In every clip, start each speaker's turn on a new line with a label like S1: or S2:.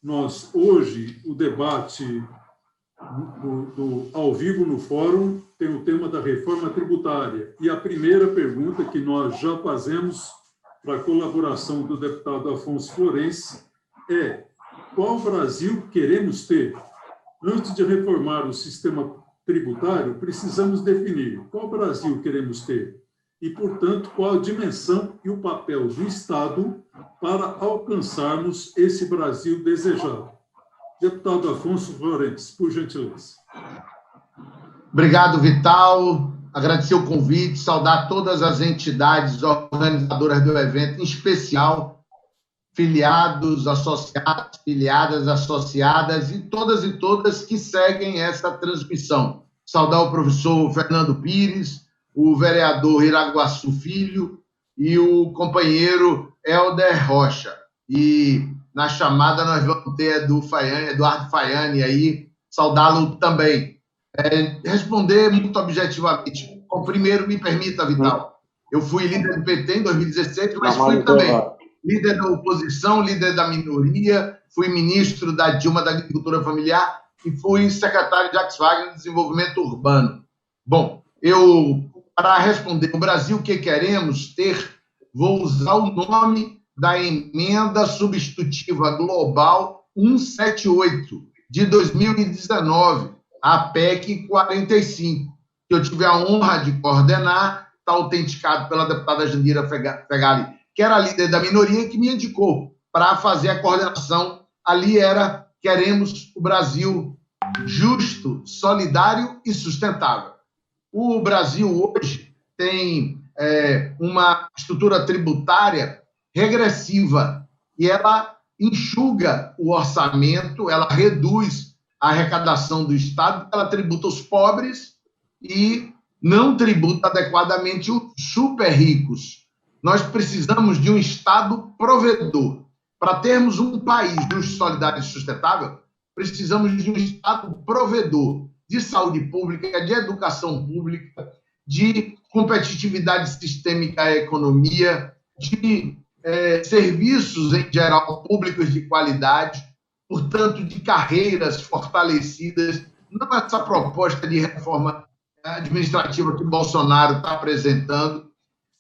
S1: Nós, hoje, o debate ao vivo no fórum tem o tema da reforma tributária. E a primeira pergunta que nós já fazemos para a colaboração do deputado Afonso Florense é: qual Brasil queremos ter? Antes de reformar o sistema tributário, precisamos definir qual Brasil queremos ter e, portanto, qual a dimensão e o papel do Estado para alcançarmos esse Brasil desejado. Deputado Afonso Florense, por gentileza.
S2: Obrigado, Vital. Agradecer o convite, saudar todas as entidades organizadoras do evento, em especial filiados, associados, filiadas, associadas e todas que seguem essa transmissão. Saudar o professor Fernando Pires, o vereador Iraguaçu Filho e o companheiro Helder Rocha. E na chamada nós vamos ter Eduardo Faiani aí, saudá-lo também. Responder muito objetivamente. Bom, primeiro, me permita, Vital, eu fui líder do PT em 2016, mas fui também líder da oposição, líder da minoria, fui ministro da Dilma da Agricultura Familiar e fui secretário de Jacques Wagner de Desenvolvimento Urbano. Bom, para responder o Brasil que queremos ter, vou usar o nome da emenda substitutiva global 178 de 2019, a PEC 45, que eu tive a honra de coordenar, está autenticado pela deputada Jandira Fegali, que era líder da minoria, que me indicou para fazer a coordenação. Ali era: queremos o Brasil justo, solidário e sustentável. O Brasil hoje tem uma estrutura tributária regressiva e ela enxuga o orçamento, ela reduz a arrecadação do Estado, ela tributa os pobres e não tributa adequadamente os super ricos. Nós precisamos de um Estado provedor. Para termos um país justo, solidário e sustentável, precisamos de um Estado provedor de saúde pública, de educação pública, de competitividade sistêmica à economia, de serviços, em geral, públicos de qualidade, portanto, de carreiras fortalecidas. Não essa proposta de reforma administrativa que Bolsonaro está apresentando.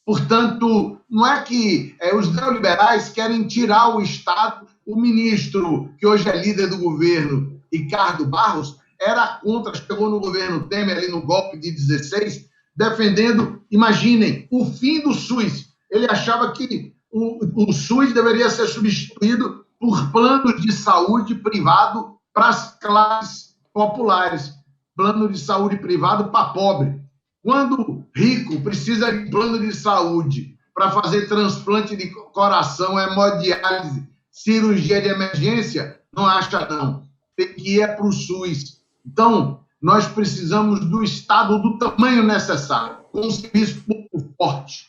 S2: Portanto, não é que os neoliberais querem tirar o Estado. O ministro, que hoje é líder do governo, Ricardo Barros, era contra, chegou no governo Temer, ali no golpe de 16, defendendo, imaginem, o fim do SUS. Ele achava que o SUS deveria ser substituído por planos de saúde privado para as classes populares, plano de saúde privado para pobre. Quando rico precisa de plano de saúde para fazer transplante de coração, hemodiálise, cirurgia de emergência, não acha não. Tem que ir para o SUS. Então, nós precisamos do Estado do tamanho necessário, com um serviço público forte,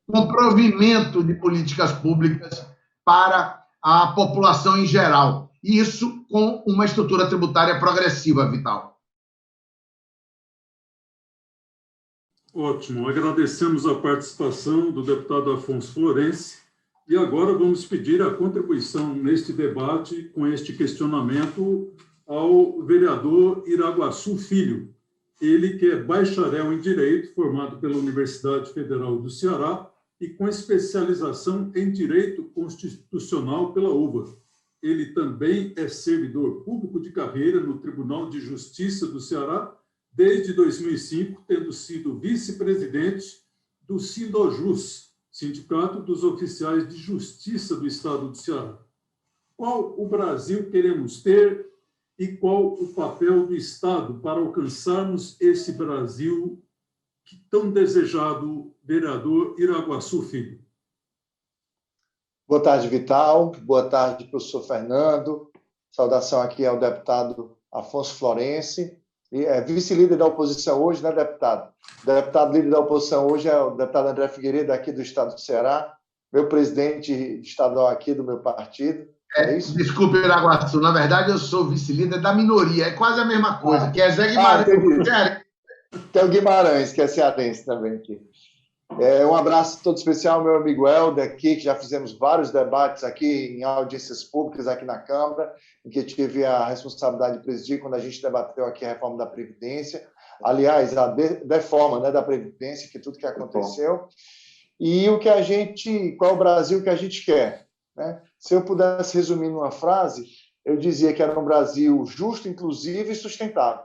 S2: com provimento de políticas públicas para a população em geral. E isso com uma estrutura tributária progressiva, Vital.
S1: Ótimo. Agradecemos a participação do deputado Afonso Florense e agora vamos pedir a contribuição neste debate com este questionamento ao vereador Iraguaçu Filho, ele que é bacharel em Direito, formado pela Universidade Federal do Ceará e com especialização em Direito Constitucional pela UVA. Ele também é servidor público de carreira no Tribunal de Justiça do Ceará desde 2005, tendo sido vice-presidente do Sindojus, Sindicato dos Oficiais de Justiça do Estado do Ceará. Qual o Brasil queremos ter e qual o papel do Estado para alcançarmos esse Brasil que tão desejado, vereador Iraguaçu Filho?
S3: Boa tarde, Vital. Boa tarde, professor Fernando. Saudação aqui ao deputado Afonso Florense. Vice-líder da oposição hoje, né, deputado? O deputado líder da oposição hoje é o deputado André Figueiredo, aqui do estado do Ceará, meu presidente estadual aqui do meu partido. É isso?
S2: Desculpe, Iraguaçu, na verdade eu sou vice-líder da minoria, é quase a mesma coisa, que é Zé Guimarães.
S3: Tem o Guimarães, que é cearense também aqui. Um abraço todo especial ao meu amigo Helder aqui, que já fizemos vários debates aqui em audiências públicas aqui na Câmara, em que tive a responsabilidade de presidir quando a gente debateu aqui a reforma da Previdência, aliás, a deforma, né, da Previdência, que tudo que aconteceu, e qual é o Brasil que a gente quer, né? Se eu pudesse resumir numa frase, eu dizia que era um Brasil justo, inclusivo e sustentável.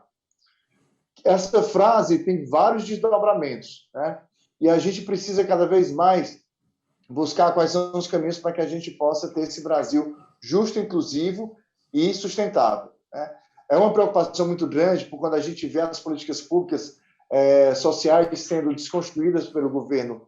S3: Essa frase tem vários desdobramentos, né? E a gente precisa cada vez mais buscar quais são os caminhos para que a gente possa ter esse Brasil justo, inclusivo e sustentável, né? É uma preocupação muito grande por quando a gente vê as políticas públicas sociais sendo desconstruídas pelo governo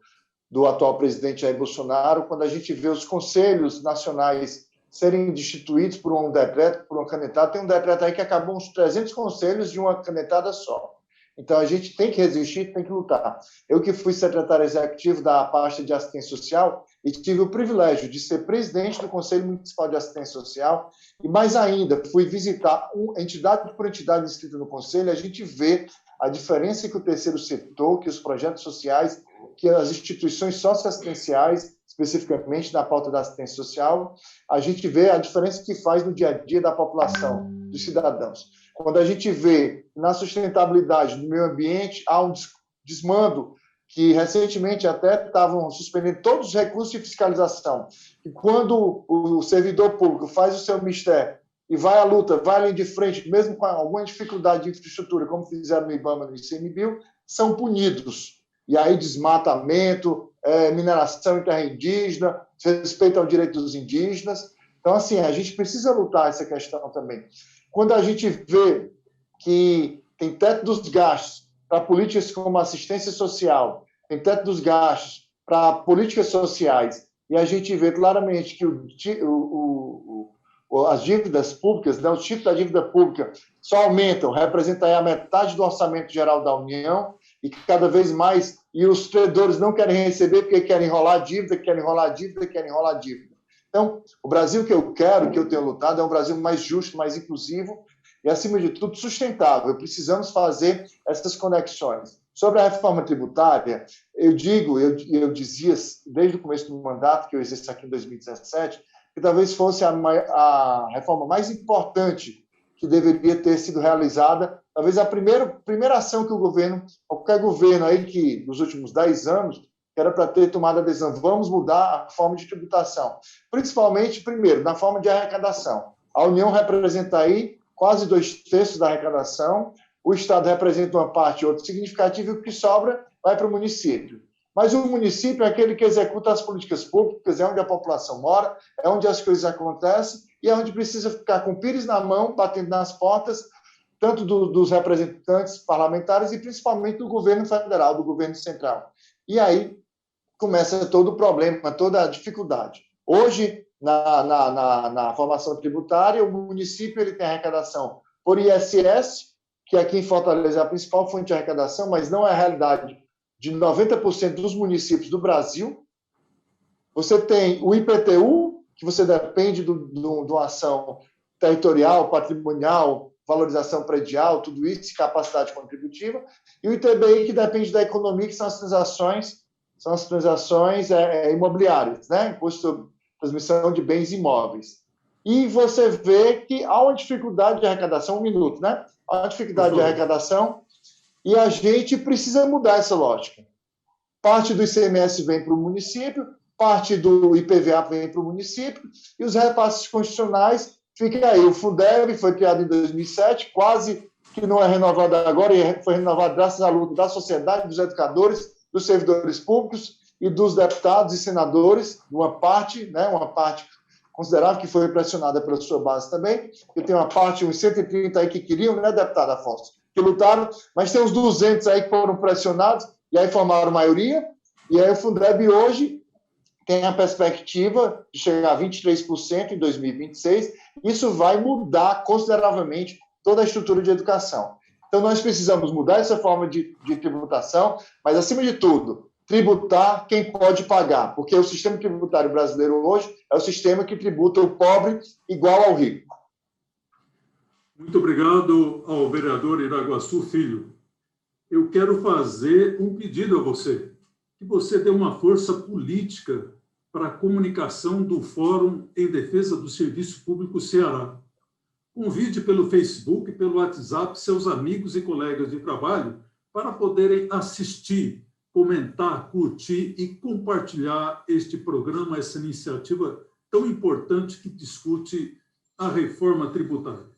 S3: do atual presidente Jair Bolsonaro, quando a gente vê os conselhos nacionais serem destituídos por um decreto, por uma canetada. Tem um decreto aí que acabou uns 300 conselhos de uma canetada só. Então, a gente tem que resistir, tem que lutar. Eu que fui secretário executivo da pasta de assistência social e tive o privilégio de ser presidente do Conselho Municipal de Assistência Social e, mais ainda, fui visitar entidade por entidade inscrita no Conselho, a gente vê a diferença que o terceiro setor, que os projetos sociais, que as instituições socioassistenciais, especificamente na pauta da assistência social, a gente vê a diferença que faz no dia a dia da população, dos cidadãos. Quando a gente vê na sustentabilidade do meio ambiente, há um desmando que recentemente até estavam suspendendo todos os recursos de fiscalização. E quando o servidor público faz o seu mistério e vai à luta, vai além de frente, mesmo com alguma dificuldade de infraestrutura, como fizeram no IBAMA, no ICMBio, são punidos. E aí desmatamento, mineração em terra indígena, respeito ao direito dos indígenas. Então, assim, a gente precisa lutar essa questão também. Quando a gente vê que tem teto dos gastos para políticas como assistência social, tem teto dos gastos para políticas sociais, e a gente vê claramente que as dívidas públicas, né, o título da dívida pública só aumentam, representa aí a metade do orçamento geral da União, e que cada vez mais, e os credores não querem receber porque querem enrolar dívida, querem enrolar dívida, querem enrolar dívida. Então, o Brasil que eu quero, que eu tenho lutado, é um Brasil mais justo, mais inclusivo e, acima de tudo, sustentável. Precisamos fazer essas conexões. Sobre a reforma tributária, eu dizia desde o começo do mandato, que eu exerci aqui em 2017, que talvez fosse a reforma mais importante que deveria ter sido realizada, talvez a primeira ação que qualquer governo aí que, nos últimos 10 anos, que era para ter tomado a decisão, vamos mudar a forma de tributação. Principalmente, primeiro, na forma de arrecadação. A União representa aí quase 2/3 da arrecadação, o Estado representa uma parte, outra significativa, e o que sobra vai para o município. Mas o município é aquele que executa as políticas públicas, é onde a população mora, é onde as coisas acontecem e é onde precisa ficar com o pires na mão, batendo nas portas, tanto dos representantes parlamentares e principalmente do governo federal, do governo central. E aí começa todo o problema, toda a dificuldade. Hoje, na formação tributária, o município ele tem arrecadação por ISS, que aqui em Fortaleza é a principal fonte de arrecadação, mas não é a realidade de 90% dos municípios do Brasil. Você tem o IPTU, que você depende de uma ação territorial, patrimonial, valorização predial, tudo isso, capacidade contributiva, e o ITBI, que depende da economia, que são as transações imobiliárias, né? Imposto sobre transmissão de bens imóveis. E você vê que há uma dificuldade de arrecadação, né? Há uma dificuldade de arrecadação e a gente precisa mudar essa lógica. Parte do ICMS vem para o município, parte do IPVA vem para o município e os repasses constitucionais ficam aí. O Fundeb foi criado em 2007, quase que não é renovado agora, e foi renovado graças à luta da sociedade, dos educadores, dos servidores públicos e dos deputados e senadores, uma parte considerável que foi pressionada pela sua base também, e tem uma parte, uns 130 aí que queriam, né, deputada Afonso, que lutaram, mas tem uns 200 aí que foram pressionados e aí formaram maioria, e aí o Fundeb hoje tem a perspectiva de chegar a 23% em 2026. Isso vai mudar consideravelmente toda a estrutura de educação. Então, nós precisamos mudar essa forma de tributação, mas, acima de tudo, tributar quem pode pagar, porque o sistema tributário brasileiro hoje é o sistema que tributa o pobre igual ao rico.
S1: Muito obrigado ao vereador Iraguaçu Filho. Eu quero fazer um pedido a você, que você dê uma força política para a comunicação do Fórum em Defesa do Serviço Público Ceará. Convide pelo Facebook e pelo WhatsApp seus amigos e colegas de trabalho para poderem assistir, comentar, curtir e compartilhar este programa, essa iniciativa tão importante que discute a reforma tributária.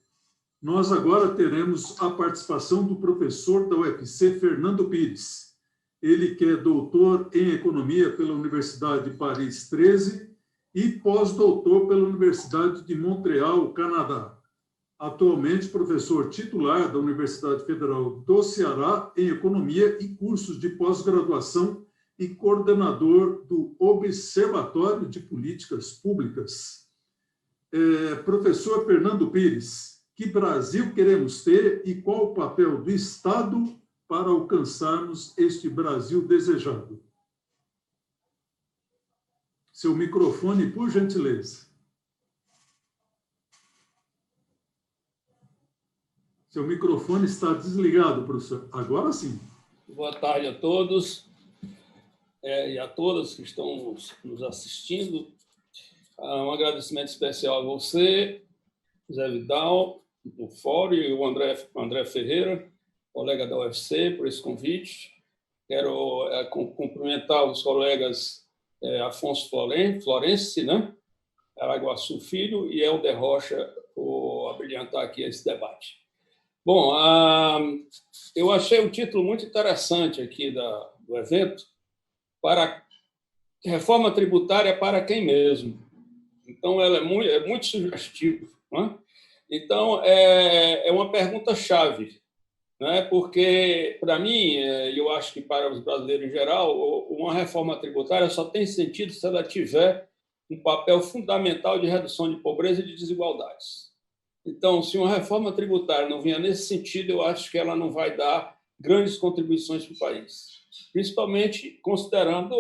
S1: Nós agora teremos a participação do professor da UFC, Fernando Pires. Ele que é doutor em Economia pela Universidade de Paris 13 e pós-doutor pela Universidade de Montreal, Canadá. Atualmente, professor titular da Universidade Federal do Ceará em Economia e cursos de pós-graduação e coordenador do Observatório de Políticas Públicas. Professor Fernando Pires, que Brasil queremos ter e qual o papel do Estado para alcançarmos este Brasil desejado? Seu microfone, por gentileza. Seu microfone está desligado, professor. Agora sim.
S4: Boa tarde a todos e a todas que estão nos assistindo. Um agradecimento especial a você, Zé Vidal, do Fórum, e o André Ferreira, colega da UFC, por esse convite. Quero cumprimentar os colegas Afonso Florense, né? Araguaçu Filho e Helder Rocha, por abrilhantar aqui esse debate. Bom, eu achei um título muito interessante aqui do evento, para reforma tributária para quem mesmo. Então, ela é muito sugestiva, né? Então, é uma pergunta-chave, né? Porque, para mim, e eu acho que para os brasileiros em geral, uma reforma tributária só tem sentido se ela tiver um papel fundamental de redução de pobreza e de desigualdades. Então, se uma reforma tributária não vier nesse sentido, eu acho que ela não vai dar grandes contribuições para o país, principalmente considerando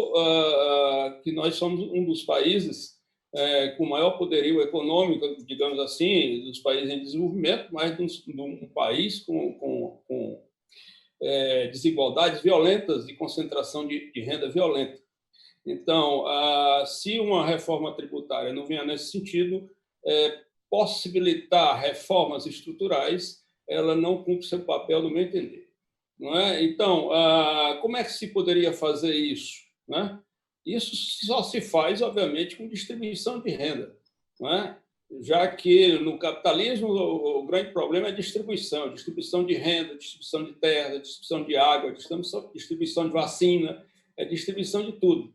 S4: que nós somos um dos países com maior poderio econômico, digamos assim, dos países em desenvolvimento, mas de um país com desigualdades violentas e concentração de renda violenta. Então, se uma reforma tributária não vier nesse sentido, possibilitar reformas estruturais, ela não cumpre seu papel, no meu entender. Não é? Então, como é que se poderia fazer isso? Né? Isso só se faz, obviamente, com distribuição de renda. Não é? Já que, no capitalismo, o grande problema é a distribuição de renda, distribuição de terra, distribuição de água, distribuição de vacina, distribuição de tudo.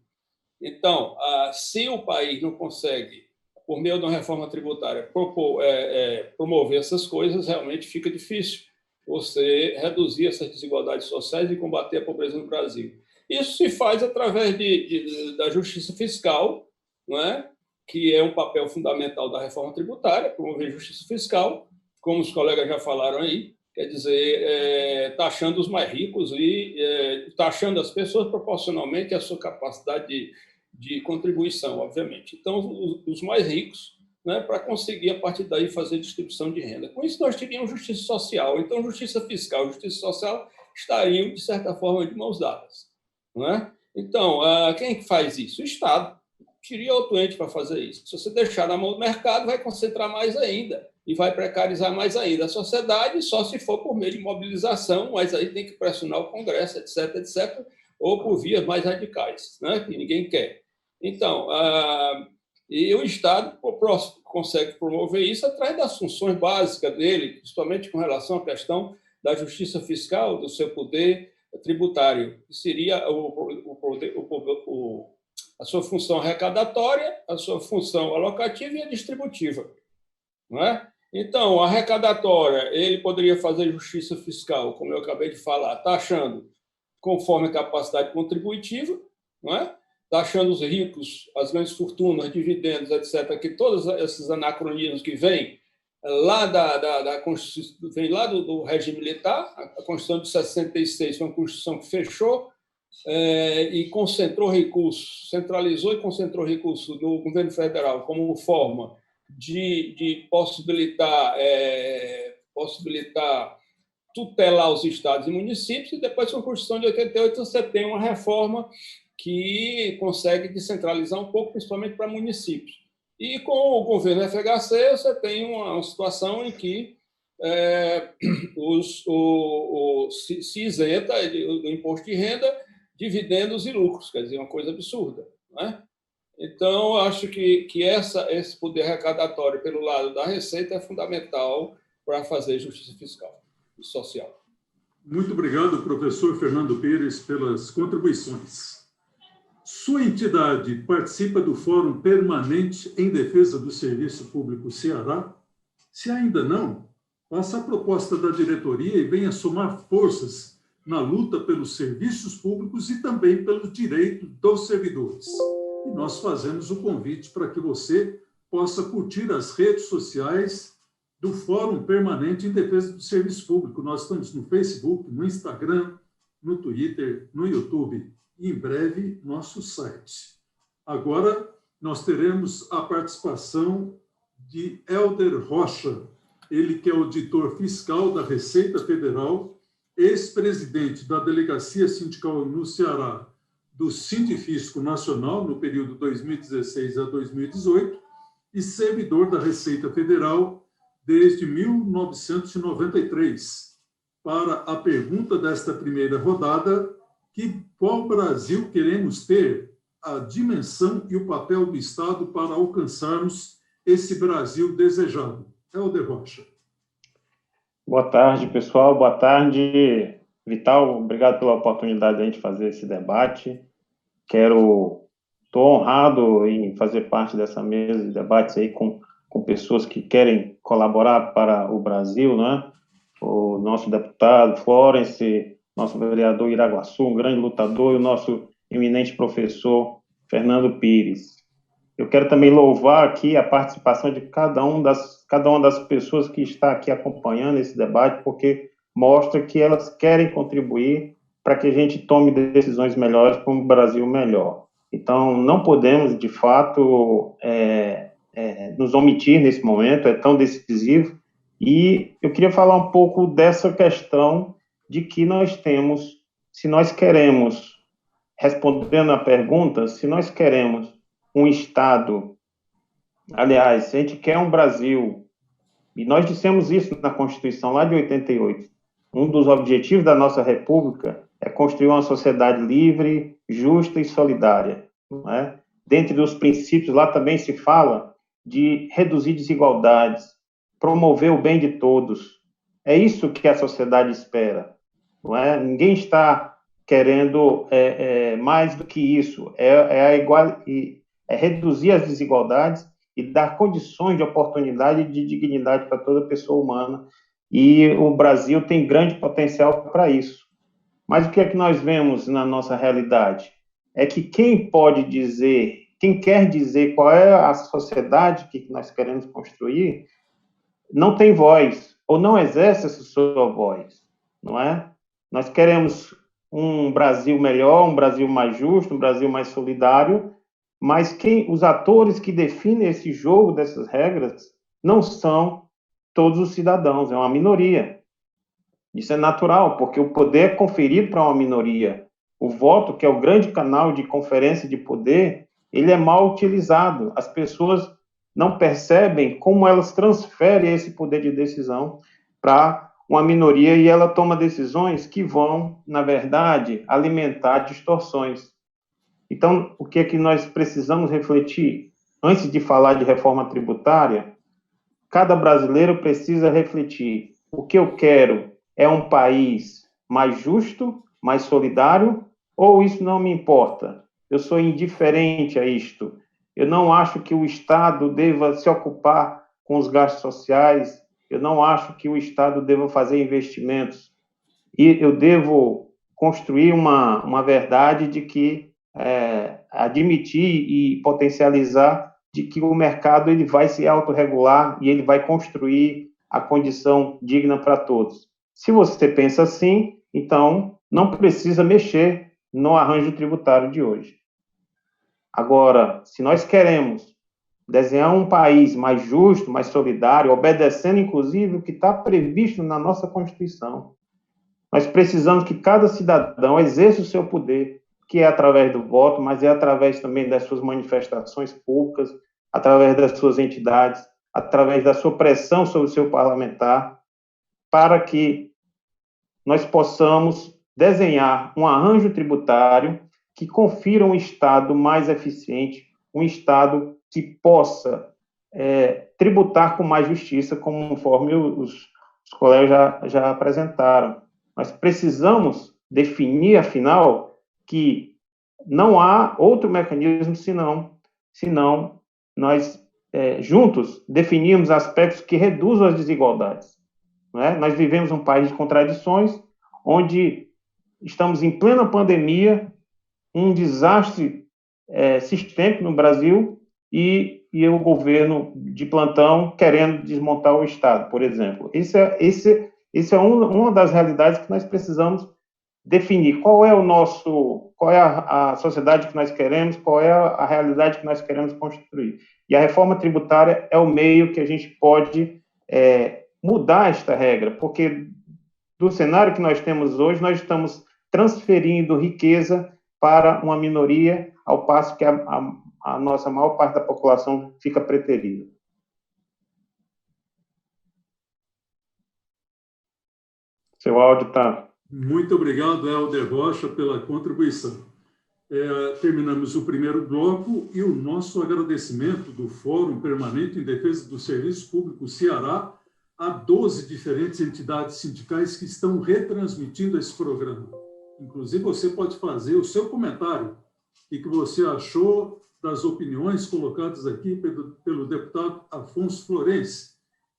S4: Então, se o país não consegue, por meio de uma reforma tributária, promover essas coisas, realmente fica difícil você reduzir essas desigualdades sociais e combater a pobreza no Brasil. Isso se faz através da justiça fiscal, não é? Que é um papel fundamental da reforma tributária, promover justiça fiscal, como os colegas já falaram aí, quer dizer, taxando os mais ricos e taxando as pessoas proporcionalmente à sua capacidade de contribuição, obviamente. Então, os mais ricos, né, para conseguir, a partir daí, fazer distribuição de renda. Com isso, nós teríamos justiça social. Então, justiça fiscal e justiça social estariam, de certa forma, de mãos dadas. Não é? Então, quem faz isso? O Estado. Teria outro ente para fazer isso. Se você deixar na mão do mercado, vai concentrar mais ainda e vai precarizar mais ainda a sociedade, só se for por meio de mobilização, mas aí tem que pressionar o Congresso, etc., etc., ou por vias mais radicais, né, que ninguém quer. Então, e o Estado consegue promover isso através das funções básicas dele, principalmente com relação à questão da justiça fiscal, do seu poder tributário, que seria a sua função arrecadatória, a sua função alocativa e a distributiva. Não é? Então, a arrecadatória, ele poderia fazer justiça fiscal, como eu acabei de falar, taxando conforme a capacidade contributiva, não é? Taxando os ricos, as grandes fortunas, dividendos, etc., que todos esses anacronismos que vêm lá vem lá do regime militar. A Constituição de 66 foi uma Constituição que fechou e concentrou recursos, centralizou e concentrou recursos no governo federal como forma de possibilitar tutelar os estados e municípios, e depois, com a Constituição de 88, você tem uma reforma que consegue descentralizar um pouco, principalmente para municípios. E com o governo FHC, você tem uma situação em que se isenta do imposto de renda, dividendos e lucros, quer dizer, uma coisa absurda, não é? Então, acho que esse poder arrecadatório pelo lado da Receita é fundamental para fazer justiça fiscal e social.
S1: Muito obrigado, professor Fernando Pires, pelas contribuições. Sua entidade participa do Fórum Permanente em Defesa do Serviço Público Ceará? Se ainda não, faça a proposta da diretoria e venha somar forças na luta pelos serviços públicos e também pelo direito dos servidores. E nós fazemos o convite para que você possa curtir as redes sociais do Fórum Permanente em Defesa do Serviço Público. Nós estamos no Facebook, no Instagram, no Twitter, no YouTube e, em breve, nosso site. Agora, nós teremos a participação de Helder Rocha, ele que é auditor fiscal da Receita Federal, ex-presidente da Delegacia Sindical no Ceará do Sindifisco Nacional, no período 2016 a 2018, e servidor da Receita Federal desde 1993. Para a pergunta desta primeira rodada, qual Brasil queremos ter? A dimensão e o papel do Estado para alcançarmos esse Brasil desejado. Helder Rocha.
S5: Boa tarde, pessoal. Boa tarde, Vital. Obrigado pela oportunidade de a gente fazer esse debate. Estou honrado em fazer parte dessa mesa de debates aí com pessoas que querem colaborar para o Brasil, né? O nosso deputado Florence, nosso vereador Iraguaçu, um grande lutador, e o nosso eminente professor Fernando Pires. Eu quero também louvar aqui a participação de cada uma das pessoas que está aqui acompanhando esse debate, porque mostra que elas querem contribuir para que a gente tome decisões melhores para um Brasil melhor. Então, não podemos, de fato, nos omitir nesse momento, é tão decisivo. E eu queria falar um pouco dessa questão de que nós temos, se nós queremos, respondendo a pergunta, se nós queremos um Estado, aliás, se a gente quer um Brasil, e nós dissemos isso na Constituição lá de 88, um dos objetivos da nossa República é construir uma sociedade livre, justa e solidária, não é? Dentre os princípios, lá também se fala de reduzir desigualdades, promover o bem de todos. É isso que a sociedade espera, não é? Ninguém está querendo mais do que isso. É reduzir as desigualdades e dar condições de oportunidade e de dignidade para toda pessoa humana. E o Brasil tem grande potencial para isso. Mas o que é que nós vemos na nossa realidade? É que quem quer dizer qual é a sociedade que nós queremos construir, não tem voz, ou não exerce essa sua voz, não é? Nós queremos um Brasil melhor, um Brasil mais justo, um Brasil mais solidário, mas os atores que definem esse jogo dessas regras não são todos os cidadãos, é uma minoria. Isso é natural, porque o poder é conferido para uma minoria. O voto, que é o grande canal de conferência de poder, ele é mal utilizado. As pessoas não percebem como elas transferem esse poder de decisão para uma minoria e ela toma decisões que vão, na verdade, alimentar distorções. Então, o que é que nós precisamos refletir? Antes de falar de reforma tributária, cada brasileiro precisa refletir: o que eu quero é um país mais justo, mais solidário, ou isso não me importa? Eu sou indiferente a isto. Eu não acho que o Estado deva se ocupar com os gastos sociais, eu não acho que o Estado deva fazer investimentos. E eu devo construir uma verdade de que admitir e potencializar de que o mercado ele vai se autorregular e ele vai construir a condição digna para todos. Se você pensa assim, então não precisa mexer no arranjo tributário de hoje. Agora, se nós queremos desenhar um país mais justo, mais solidário, obedecendo, inclusive, o que está previsto na nossa Constituição, nós precisamos que cada cidadão exerça o seu poder, que é através do voto, mas é através também das suas manifestações públicas, através das suas entidades, através da sua pressão sobre o seu parlamentar, para que nós possamos desenhar um arranjo tributário que confira um Estado mais eficiente, um Estado que possa tributar com mais justiça, conforme os colegas já apresentaram. Nós precisamos definir, afinal, que não há outro mecanismo senão nós, juntos, definirmos aspectos que reduzam as desigualdades. Não é? Nós vivemos um país de contradições, onde estamos em plena pandemia, um desastre sistêmico no Brasil, e o governo de plantão querendo desmontar o Estado, por exemplo. Esse é uma das realidades que nós precisamos definir. Qual é a sociedade que nós queremos, qual é a realidade que nós queremos construir. E a reforma tributária é o meio que a gente pode mudar esta regra, porque do cenário que nós temos hoje, nós estamos transferindo riqueza para uma minoria, ao passo que a nossa maior parte da população fica preterida. Seu áudio está...
S1: Muito obrigado, Helder Rocha, pela contribuição. Terminamos o primeiro bloco e o nosso agradecimento do Fórum Permanente em Defesa do Serviço Público Ceará a 12 diferentes entidades sindicais que estão retransmitindo esse programa. Inclusive, você pode fazer o seu comentário e que você achou das opiniões colocadas aqui pelo deputado Afonso Florence,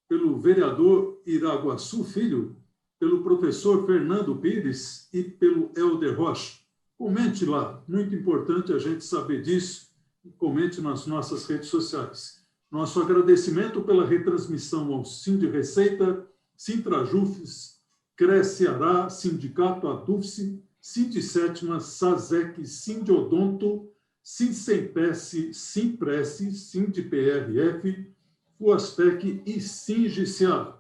S1: pelo vereador Iraguaçu Filho, pelo professor Fernando Pires e pelo Helder Rocha. Comente lá, muito importante a gente saber disso, e comente nas nossas redes sociais. Nosso agradecimento pela retransmissão ao Sindireceita, Sintrajufes, CRE Ceará, Sindicato Adufse, Sindisétima, SASEC, Sindiodonto, Sinsempes, Simpresse, Sindiprf, FUASTEC e Singiceará.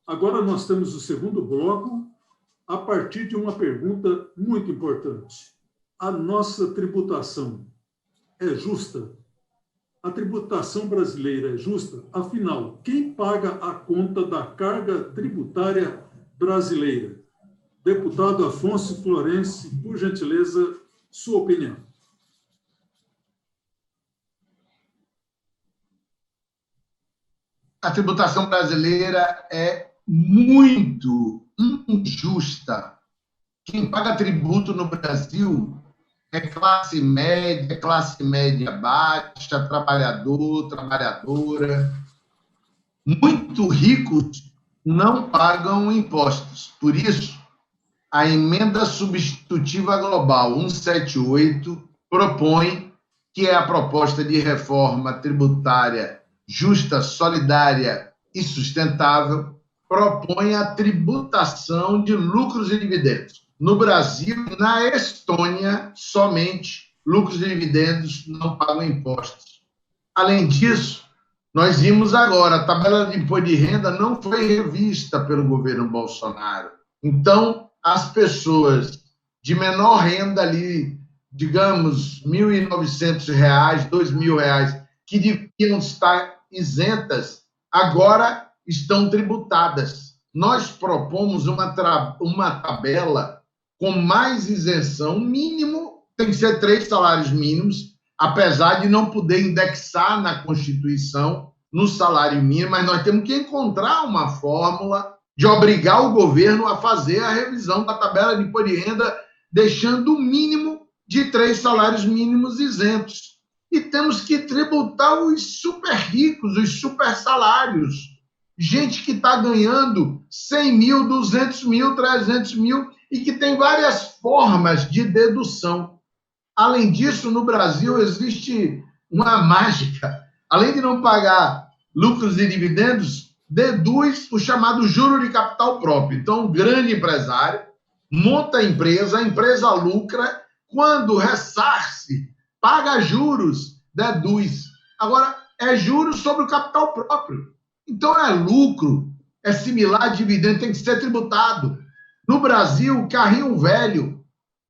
S1: Agora nós temos o segundo bloco, a partir de uma pergunta muito importante. A nossa tributação é justa? A tributação brasileira é justa? Afinal, quem paga a conta da carga tributária brasileira? Deputado Afonso Florence, por gentileza, sua opinião.
S2: A tributação brasileira é muito injusta. Quem paga tributo no Brasil é classe média baixa, trabalhador, trabalhadora. Muito ricos não pagam impostos. Por isso, a emenda substitutiva global 178 propõe, que é a proposta de reforma tributária justa, solidária e sustentável, propõe a tributação de lucros e dividendos. No Brasil, na Estônia, somente lucros e dividendos não pagam impostos. Além disso, nós vimos agora, a tabela de imposto de renda não foi revista pelo governo Bolsonaro. Então, as pessoas de menor renda ali, digamos, R$ 1.900, R$ 2.000, que deviam estar isentas, agora estão tributadas. Nós propomos uma tabela com mais isenção, mínimo, tem que ser 3 salários mínimos, apesar de não poder indexar na Constituição no salário mínimo, mas nós temos que encontrar uma fórmula de obrigar o governo a fazer a revisão da tabela de imposto de renda, deixando o mínimo de 3 salários mínimos isentos. E temos que tributar os super ricos, os super salários. Gente que está ganhando 100 mil, 200 mil, 300 mil e que tem várias formas de dedução. Além disso, no Brasil existe uma mágica. Além de não pagar lucros e dividendos, deduz o chamado juro de capital próprio. Então, um grande empresário monta a empresa lucra, quando ressarce, paga juros, deduz. Agora, é juros sobre o capital próprio. Então, é lucro, é similar a dividendo, tem que ser tributado. No Brasil, o carrinho velho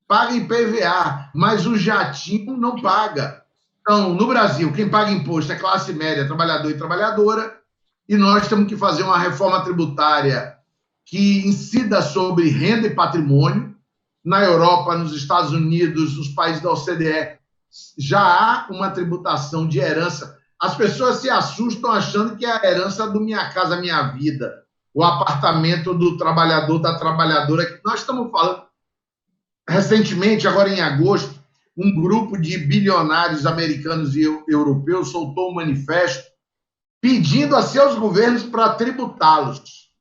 S2: paga IPVA, mas o jatinho não paga. Então, no Brasil, quem paga imposto é classe média, trabalhador e trabalhadora, e nós temos que fazer uma reforma tributária que incida sobre renda e patrimônio. Na Europa, nos Estados Unidos, nos países da OCDE, já há uma tributação de herança. As pessoas se assustam achando que é a herança do Minha Casa Minha Vida, o apartamento do trabalhador, da trabalhadora, que nós estamos falando. Recentemente, agora em agosto, um grupo de bilionários americanos e europeus soltou um manifesto pedindo a seus governos para tributá-los.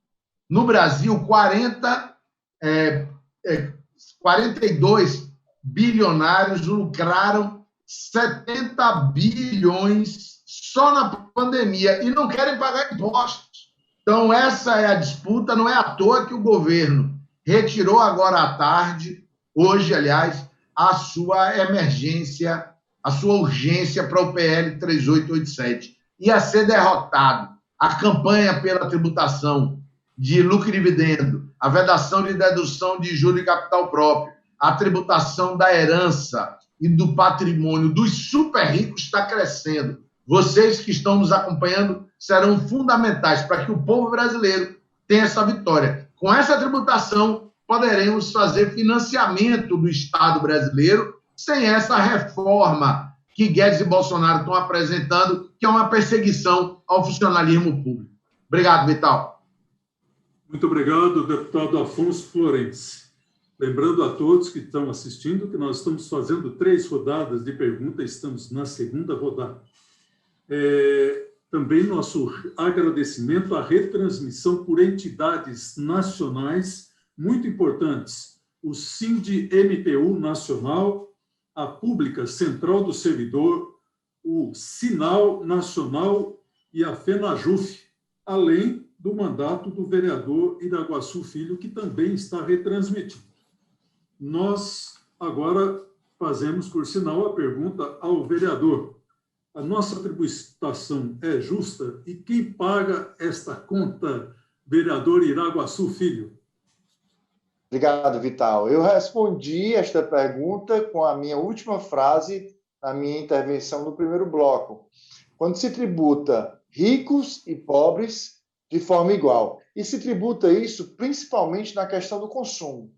S2: No Brasil, 42 bilionários lucraram 70 bilhões só na pandemia e não querem pagar impostos. Então, essa é a disputa. Não é à toa que o governo retirou agora à tarde, hoje, aliás, a sua emergência, a sua urgência para o PL 3887. Ia ser derrotado. A campanha pela tributação de lucro e dividendo, a vedação de dedução de juros e capital próprio, a tributação da herança e do patrimônio dos super ricos está crescendo. Vocês que estão nos acompanhando serão fundamentais para que o povo brasileiro tenha essa vitória. Com essa tributação, poderemos fazer financiamento do Estado brasileiro sem essa reforma que Guedes e Bolsonaro estão apresentando, que é uma perseguição ao funcionalismo público. Obrigado, Vital.
S1: Muito obrigado, deputado Afonso Florense. Lembrando a todos que estão assistindo que nós estamos fazendo 3 rodadas de perguntas, estamos na 2ª rodada. Também nosso agradecimento à retransmissão por entidades nacionais muito importantes, o SINDI-MTU Nacional, a Pública Central do Servidor, o Sinal Nacional e a FENAJUF, além do mandato do vereador Iraguaçu Filho, que também está retransmitido. Nós agora fazemos, por sinal, a pergunta ao vereador. A nossa tributação é justa? E quem paga esta conta, vereador Iraguaçu Filho?
S3: Obrigado, Vital. Eu respondi esta pergunta com a minha última frase na minha intervenção no primeiro bloco. Quando se tributa ricos e pobres de forma igual, e se tributa isso principalmente na questão do consumo.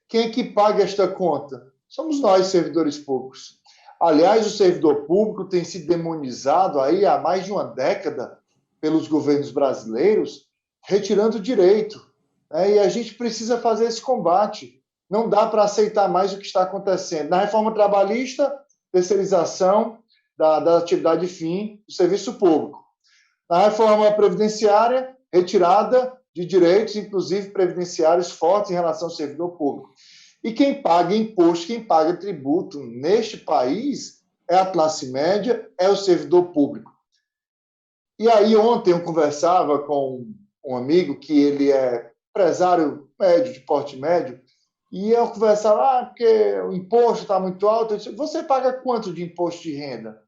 S3: Quem é que paga esta conta? Somos nós, servidores públicos. Aliás, o servidor público tem sido demonizado aí há mais de uma década pelos governos brasileiros, retirando direito. E a gente precisa fazer esse combate. Não dá para aceitar mais o que está acontecendo. Na reforma trabalhista, terceirização da atividade fim do serviço público. Na reforma previdenciária, retirada de direitos, inclusive previdenciários fortes em relação ao servidor público. E quem paga imposto, quem paga tributo neste país é a classe média, é o servidor público. E aí ontem eu conversava com um amigo que ele é empresário médio, de porte médio, e eu conversava, porque o imposto está muito alto. Eu disse, você paga quanto de imposto de renda?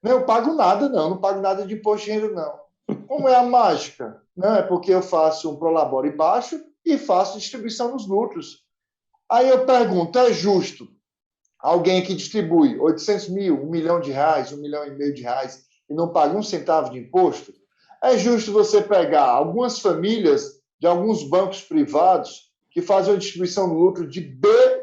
S3: Não, eu pago nada, não pago nada de imposto de renda, não. Como é a mágica? Não, é porque eu faço um prolabore baixo e faço distribuição nos lucros. Aí eu pergunto, é justo alguém que distribui 800 mil, R$1 milhão, R$1,5 milhão e não paga um centavo de imposto? É justo você pegar algumas famílias de alguns bancos privados que fazem uma distribuição no lucro de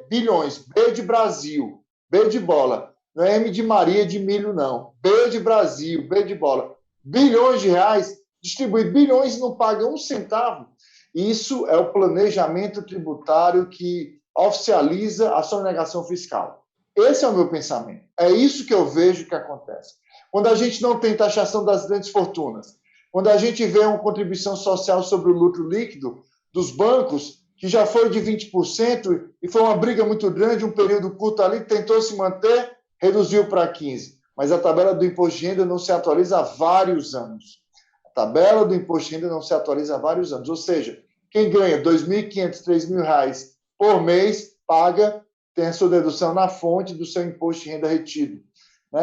S3: bilhões, B de Brasil, B de bola, não é M de Maria de milho, não, B de Brasil, B de bola, bilhões de reais, distribui bilhões e não paga um centavo. Isso é o planejamento tributário que oficializa a sonegação fiscal. Esse é o meu pensamento. É isso que eu vejo que acontece. Quando a gente não tem taxação das grandes fortunas, quando a gente vê uma contribuição social sobre o lucro líquido dos bancos, que já foi de 20%, e foi uma briga muito grande, um período curto ali, tentou se manter, reduziu para 15%. Mas a tabela do imposto de renda não se atualiza há vários anos. A tabela do imposto de renda não se atualiza há vários anos. Ou seja, quem ganha R$ 2.500, R$3.000 por mês, paga, tem a sua dedução na fonte do seu imposto de renda retido.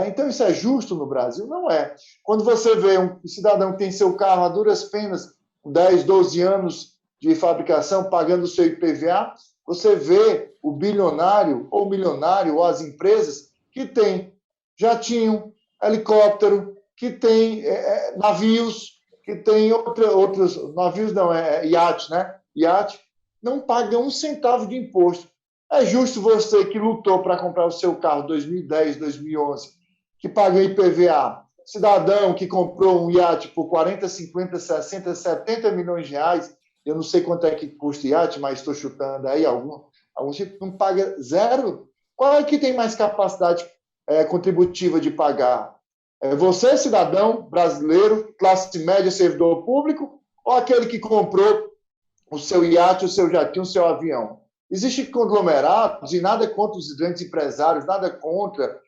S3: Então, isso é justo no Brasil? Não é. Quando você vê um cidadão que tem seu carro a duras penas, 10, 12 anos de fabricação, pagando o seu IPVA, você vê o bilionário ou milionário ou as empresas que têm jatinho, helicóptero, que tem navios, que tem outros navios, não, iate, né? Iate, não paga um centavo de imposto. É justo você que lutou para comprar o seu carro 2010, 2011, que paga IPVA, cidadão que comprou um iate por 40, 50, 60, 70 milhões de reais, eu não sei quanto é que custa iate, mas estou chutando aí, alguns não paga zero. Qual é que tem mais capacidade contributiva de pagar? Você, cidadão brasileiro, classe média, servidor público, ou aquele que comprou o seu iate, o seu jatinho, o seu avião? Existem conglomerados, e nada contra os grandes empresários, nada contra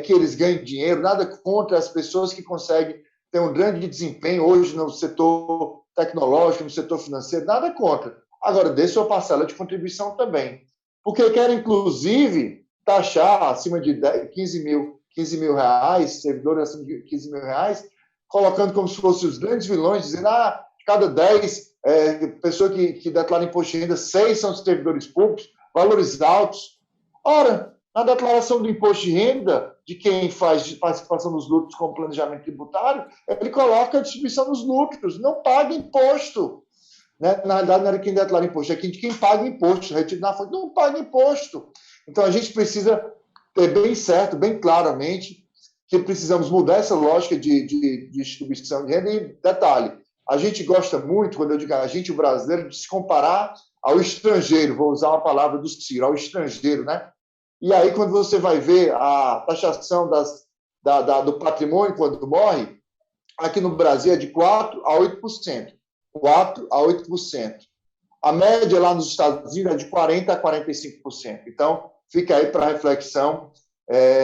S3: que eles ganhem dinheiro, nada contra as pessoas que conseguem ter um grande desempenho hoje no setor tecnológico, no setor financeiro, nada contra. Agora, dê sua parcela de contribuição também. Porque querem, inclusive, taxar acima de 15 mil reais, servidores acima de 15 mil reais, colocando como se fossem os grandes vilões, dizendo, de cada 10 pessoas que declaram imposto de renda, 6 são servidores públicos, valores altos. Ora, na declaração do imposto de renda, de quem faz participação nos lucros com planejamento tributário, ele coloca a distribuição dos lucros, não paga imposto. Né? Na verdade, não era quem declara imposto, é quem paga imposto, retido na fonte, não paga imposto. Então, a gente precisa ter bem certo, bem claramente, que precisamos mudar essa lógica de distribuição de renda. E, detalhe, a gente gosta muito, quando eu digo a gente, o brasileiro, de se comparar ao estrangeiro, vou usar uma palavra do Ciro, ao estrangeiro, né? E aí, quando você vai ver a taxação do patrimônio quando morre, aqui no Brasil é de 4% a 8%. 4% a 8%. A média lá nos Estados Unidos é de 40% a 45%. Então, fica aí para reflexão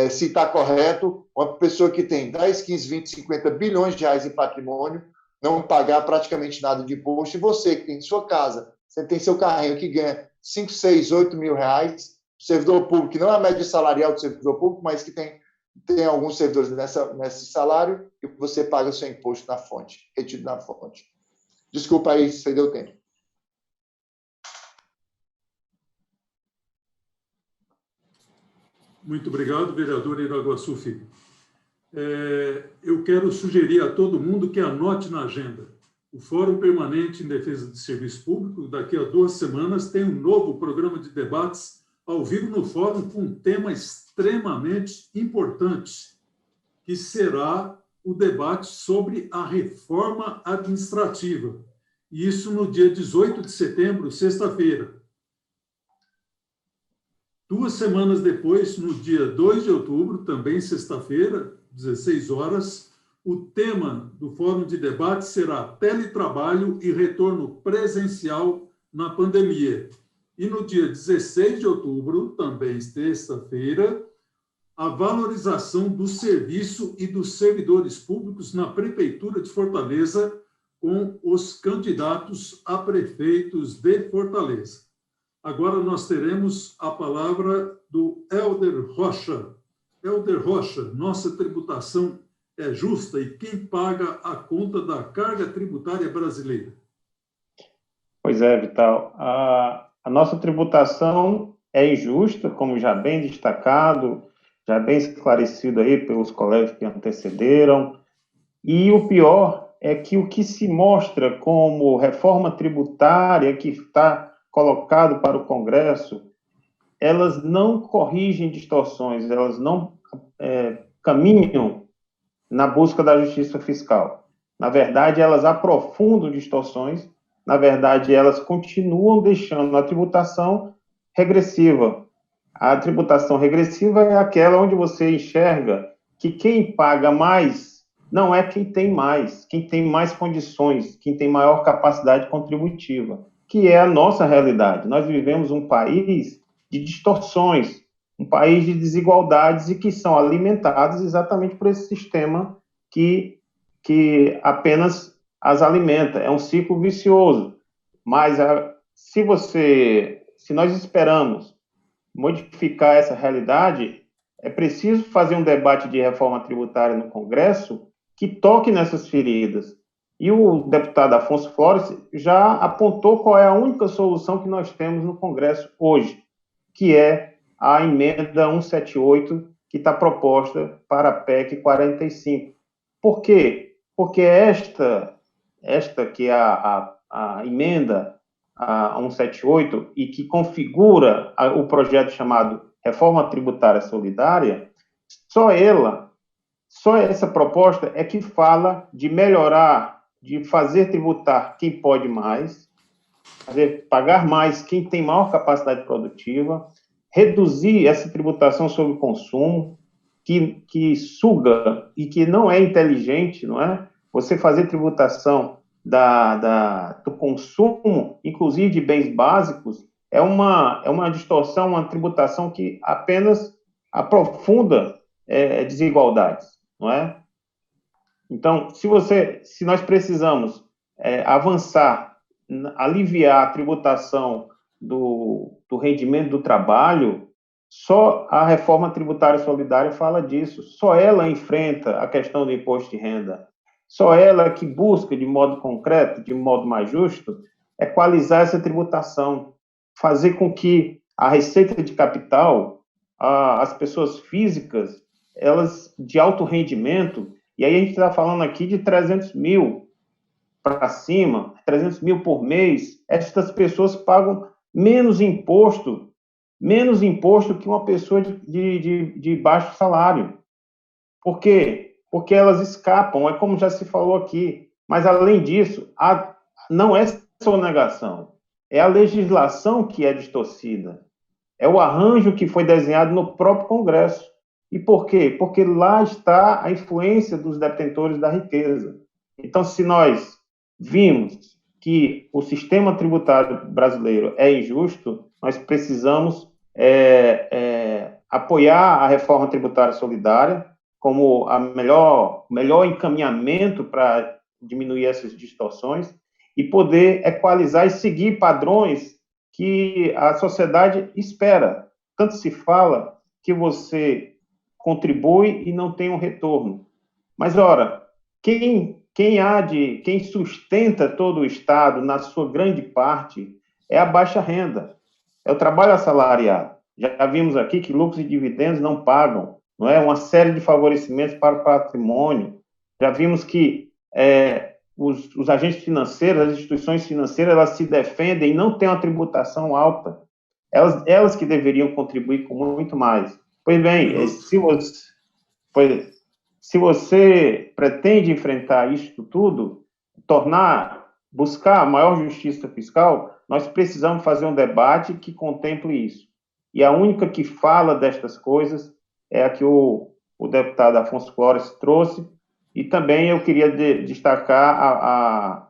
S3: se está correto uma pessoa que tem 10, 15, 20, 50 bilhões de reais em patrimônio não pagar praticamente nada de imposto. E você que tem sua casa, você tem seu carrinho que ganha 5, 6, 8 mil reais, servidor público, que não é a média salarial do servidor público, mas que tem alguns servidores nesse salário, e você paga o seu imposto na fonte, retido na fonte. Desculpa aí se deu tempo.
S1: Muito obrigado, vereador Iraguaçu Filho. Eu quero sugerir a todo mundo que anote na agenda. O Fórum Permanente em Defesa do Serviço Público, daqui a 2 semanas, tem um novo programa de debates ao vivo no Fórum com um tema extremamente importante, que será o debate sobre a reforma administrativa. E isso no dia 18 de setembro, sexta-feira. 2 semanas depois, no dia 2 de outubro, também sexta-feira, 16 horas, o tema do Fórum de Debate será teletrabalho e retorno presencial na pandemia. E no dia 16 de outubro, também terça-feira, a valorização do serviço e dos servidores públicos na Prefeitura de Fortaleza, com os candidatos a prefeitos de Fortaleza. Agora nós teremos a palavra do Helder Rocha. Helder Rocha, nossa tributação é justa e quem paga a conta da carga tributária brasileira?
S5: Pois é, Vital. A nossa tributação é injusta, como já bem destacado, já bem esclarecido aí pelos colegas que antecederam. E o pior é que o que se mostra como reforma tributária que está colocado para o Congresso, elas não corrigem distorções, elas não caminham na busca da justiça fiscal. Na verdade, elas aprofundam distorções, na verdade, elas continuam deixando a tributação regressiva. A tributação regressiva é aquela onde você enxerga que quem paga mais não é quem tem mais condições, quem tem maior capacidade contributiva, que é a nossa realidade. Nós vivemos um país de distorções, um país de desigualdades e que são alimentadas exatamente por esse sistema que apenas as alimenta. É um ciclo vicioso. Mas se nós esperamos modificar essa realidade, é preciso fazer um debate de reforma tributária no Congresso que toque nessas feridas. E o deputado Afonso Flores já apontou qual é a única solução que nós temos no Congresso hoje, que é a emenda 178, que está proposta para a PEC 45. Por quê? Porque esta que é a emenda a 178 e que configura o projeto chamado Reforma Tributária Solidária, só essa proposta é que fala de melhorar, de fazer tributar quem pode mais, pagar mais quem tem maior capacidade produtiva, reduzir essa tributação sobre o consumo, que suga e que não é inteligente, não é? Você fazer tributação do consumo, inclusive de bens básicos, é uma distorção, uma tributação que apenas aprofunda desigualdades, não é? Então, se nós precisamos avançar, aliviar a tributação do rendimento do trabalho, só a reforma tributária solidária fala disso. Só ela enfrenta a questão do imposto de renda. Só ela que busca, de modo concreto, de modo mais justo, equalizar essa tributação, fazer com que a receita de capital, as pessoas físicas, elas de alto rendimento, e aí a gente está falando aqui de 300 mil para cima, 300 mil por mês, estas pessoas pagam menos imposto que uma pessoa de baixo salário. Por quê? Porque elas escapam, é como já se falou aqui. Mas, além disso, não é sonegação, é a legislação que é distorcida. É o arranjo que foi desenhado no próprio Congresso. E por quê? Porque lá está a influência dos detentores da riqueza. Então, se nós vimos que o sistema tributário brasileiro é injusto, nós precisamos apoiar a reforma tributária solidária como melhor encaminhamento para diminuir essas distorções e poder equalizar e seguir padrões que a sociedade espera. Tanto se fala que você contribui e não tem um retorno. Mas, ora, quem sustenta todo o Estado, na sua grande parte, é a baixa renda, é o trabalho assalariado. Já vimos aqui que lucros e dividendos não pagam, não é? Uma série de favorecimentos para o patrimônio. Já vimos que os agentes financeiros, as instituições financeiras, elas se defendem e não têm uma tributação alta. Elas que deveriam contribuir com muito mais. Pois bem, se você pretende enfrentar isso tudo, buscar a maior justiça fiscal, nós precisamos fazer um debate que contemple isso. E a única que fala destas coisas é a que o deputado Afonso Flores trouxe, e também eu queria destacar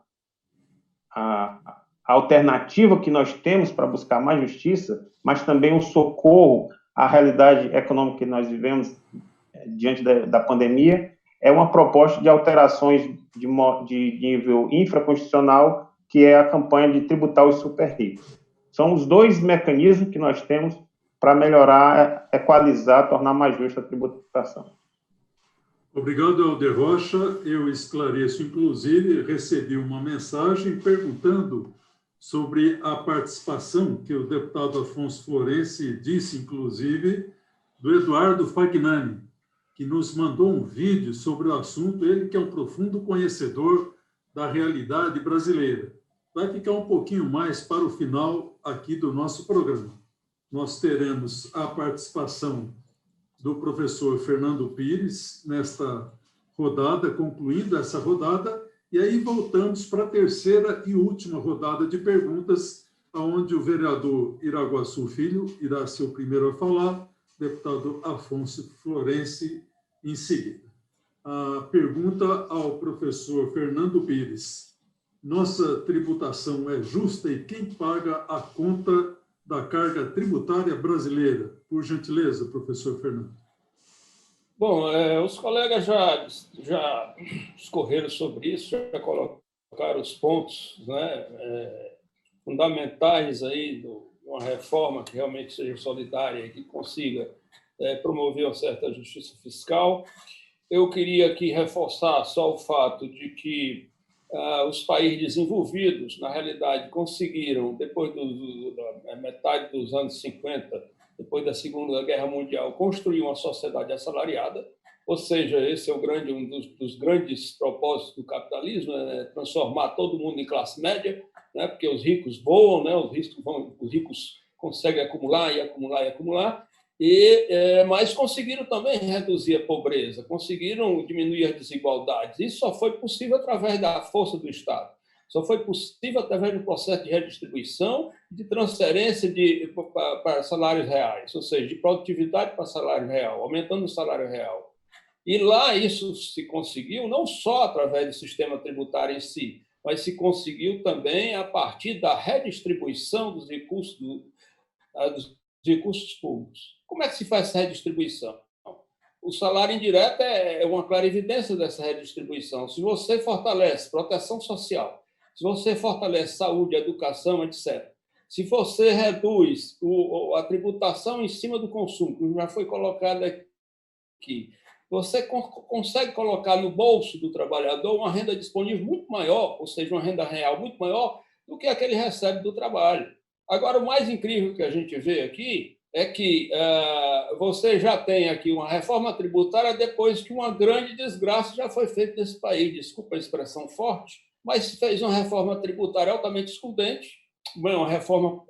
S5: a alternativa que nós temos para buscar mais justiça, mas também um socorro à realidade econômica que nós vivemos diante da pandemia, é uma proposta de alterações de nível infraconstitucional, que é a campanha de tributar os super ricos. São os dois mecanismos que nós temos para melhorar, equalizar, tornar mais justa a tributação.
S1: Obrigado, Helder Rocha. Eu esclareço, inclusive, recebi uma mensagem perguntando sobre a participação que o deputado Afonso Florence disse, inclusive, do Eduardo Fagnani, que nos mandou um vídeo sobre o assunto, ele que é um profundo conhecedor da realidade brasileira. Vai ficar um pouquinho mais para o final aqui do nosso programa. Nós teremos a participação do professor Fernando Pires nesta rodada, concluindo essa rodada, e aí voltamos para a terceira e última rodada de perguntas, onde o vereador Iraguaçu Filho irá ser o primeiro a falar, deputado Afonso Florence em seguida. A pergunta ao professor Fernando Pires. Nossa tributação é justa e quem paga a conta da carga tributária brasileira? Por gentileza, professor Fernando.
S4: Bom, os colegas já discorreram sobre isso, já colocaram os pontos, né, fundamentais aí de uma reforma que realmente seja solidária e que consiga promover uma certa justiça fiscal. Eu queria aqui reforçar só o fato de que os países desenvolvidos, na realidade, conseguiram, depois da metade dos anos 50, depois da Segunda Guerra Mundial, construir uma sociedade assalariada, ou seja, esse é um dos grandes propósitos do capitalismo, né? Transformar todo mundo em classe média, né? Porque os ricos voam, né? Os ricos conseguem acumular e acumular e acumular, mas conseguiram também reduzir a pobreza, conseguiram diminuir as desigualdades. Isso só foi possível através da força do Estado. Só foi possível através do processo de redistribuição, de transferência para salários reais, ou seja, de produtividade para salário real, aumentando o salário real. E lá isso se conseguiu não só através do sistema tributário em si, mas se conseguiu também a partir da redistribuição dos recursos públicos. Como é que se faz essa redistribuição? O salário indireto é uma clarividência dessa redistribuição. Se você fortalece proteção social, se você fortalece saúde, educação, etc., se você reduz a tributação em cima do consumo, como já foi colocado aqui, você consegue colocar no bolso do trabalhador uma renda disponível muito maior, ou seja, uma renda real muito maior do que a que ele recebe do trabalho. Agora, o mais incrível que a gente vê aqui é que você já tem aqui uma reforma tributária depois que uma grande desgraça já foi feita nesse país. Desculpa a expressão forte, mas fez uma reforma tributária altamente excludente, uma reforma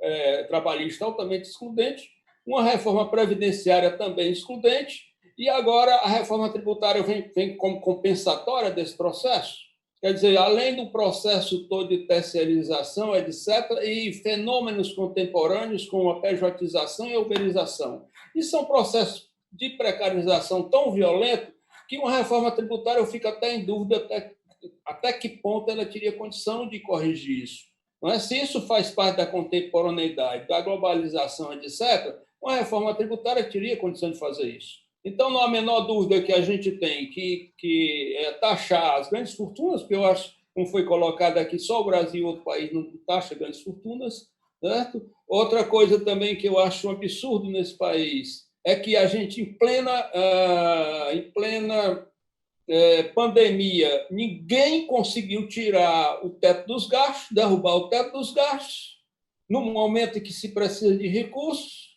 S4: trabalhista altamente excludente, uma reforma previdenciária também excludente, e agora a reforma tributária vem como compensatória desse processo. Quer dizer, além do processo todo de terceirização, etc., e fenômenos contemporâneos como a pejotização e a uberização. E são processos de precarização tão violentos que uma reforma tributária eu fico até em dúvida até que ponto ela teria condição de corrigir isso. Não é? Se isso faz parte da contemporaneidade, da globalização, etc., uma reforma tributária teria condição de fazer isso. Então, não há a menor dúvida que a gente tem que taxar as grandes fortunas, porque eu acho, como foi colocado aqui, só o Brasil e outro país não taxa grandes fortunas, certo? Outra coisa também que eu acho um absurdo nesse país é que a gente, em plena pandemia, ninguém conseguiu tirar o teto dos gastos, derrubar o teto dos gastos, no momento em que se precisa de recursos.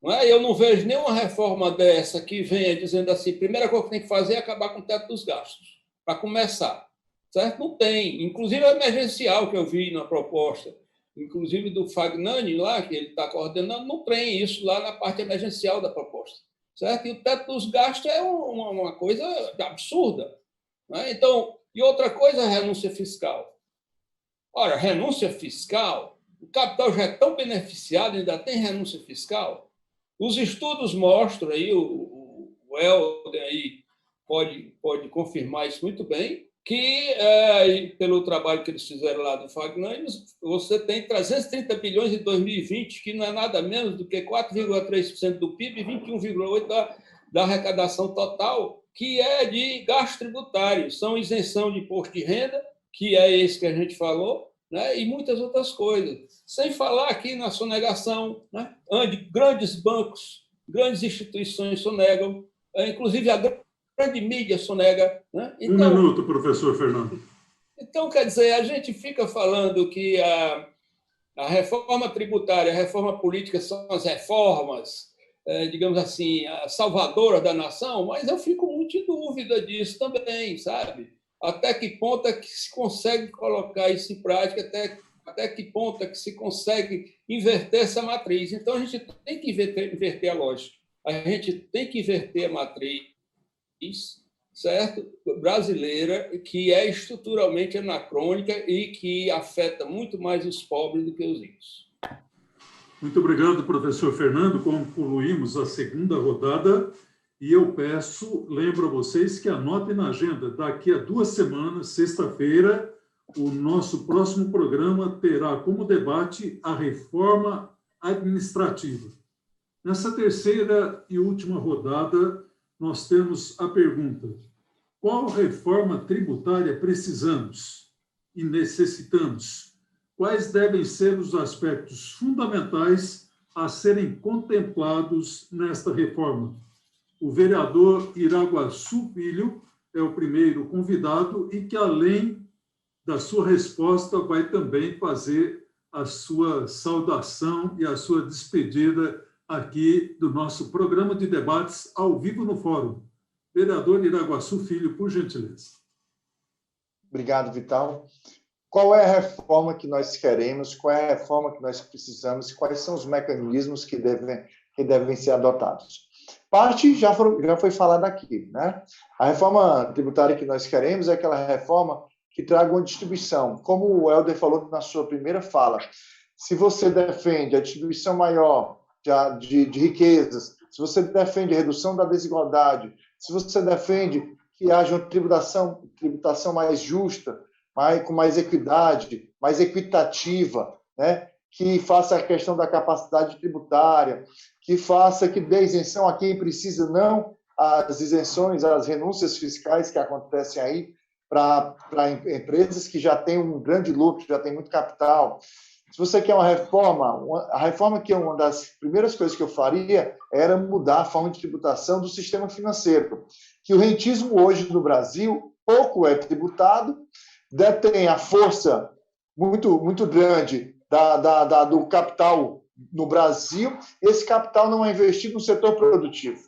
S4: Não é? Eu não vejo nenhuma reforma dessa que venha dizendo assim, a primeira coisa que tem que fazer é acabar com o teto dos gastos, para começar. Certo? Não tem. Inclusive, a emergencial que eu vi na proposta, inclusive do Fagnani, lá, que ele está coordenando, não tem isso lá na parte emergencial da proposta. Certo? E o teto dos gastos é uma coisa absurda. Não é? Então, e outra coisa é a renúncia fiscal. Ora, renúncia fiscal, o capital já é tão beneficiado, ainda tem renúncia fiscal. Os estudos mostram, aí, o Helder aí pode confirmar isso muito bem, que, pelo trabalho que eles fizeram lá do Fagnani, você tem 330 bilhões em 2020, que não é nada menos do que 4,3% do PIB e 21,8% da arrecadação total, que é de gastos tributários. São isenção de imposto de renda, que é esse que a gente falou, né? E muitas outras coisas. Sem falar aqui na sonegação, né? Onde grandes bancos, grandes instituições sonegam, inclusive a grande mídia sonega. Né?
S1: Então, 1 minuto, professor Fernando.
S4: Então, quer dizer, a gente fica falando que a reforma tributária, a reforma política são as reformas, digamos assim, salvadoras da nação, mas eu fico muito em dúvida disso também, sabe? Até que ponto é que se consegue colocar isso em prática, até que ponto é que se consegue inverter essa matriz. Então, a gente tem que inverter a lógica. A gente tem que inverter a matriz, certo? Brasileira, que é estruturalmente anacrônica e que afeta muito mais os pobres do que os ricos.
S1: Muito obrigado, professor Fernando. Concluímos a segunda rodada. E eu lembro a vocês que anotem na agenda, daqui a 2 semanas, sexta-feira, o nosso próximo programa terá como debate a reforma administrativa. Nessa terceira e última rodada, nós temos a pergunta: qual reforma tributária precisamos e necessitamos? Quais devem ser os aspectos fundamentais a serem contemplados nesta reforma? O vereador Iraguaçu Filho é o primeiro convidado e que, além da sua resposta, vai também fazer a sua saudação e a sua despedida aqui do nosso programa de debates ao vivo no Fórum. Vereador Iraguaçu Filho, por gentileza.
S3: Obrigado, Vital. Qual é a reforma que nós queremos? Qual é a reforma que nós precisamos? Quais são os mecanismos que devem ser adotados? Parte já foi falada aqui, né? A reforma tributária que nós queremos é aquela reforma que traga uma distribuição. Como o Helder falou na sua primeira fala, se você defende a distribuição maior de riquezas, se você defende a redução da desigualdade, se você defende que haja uma tributação mais justa, com mais equidade, mais equitativa, né? Que faça a questão da capacidade tributária, que faça que dê isenção a quem precisa, não as isenções, as renúncias fiscais que acontecem aí para empresas que já têm um grande lucro, já têm muito capital. Se você quer uma reforma, a reforma que é uma das primeiras coisas que eu faria era mudar a forma de tributação do sistema financeiro, que o rentismo hoje no Brasil pouco é tributado, detém a força muito grande do capital no Brasil, esse capital não é investido no setor produtivo.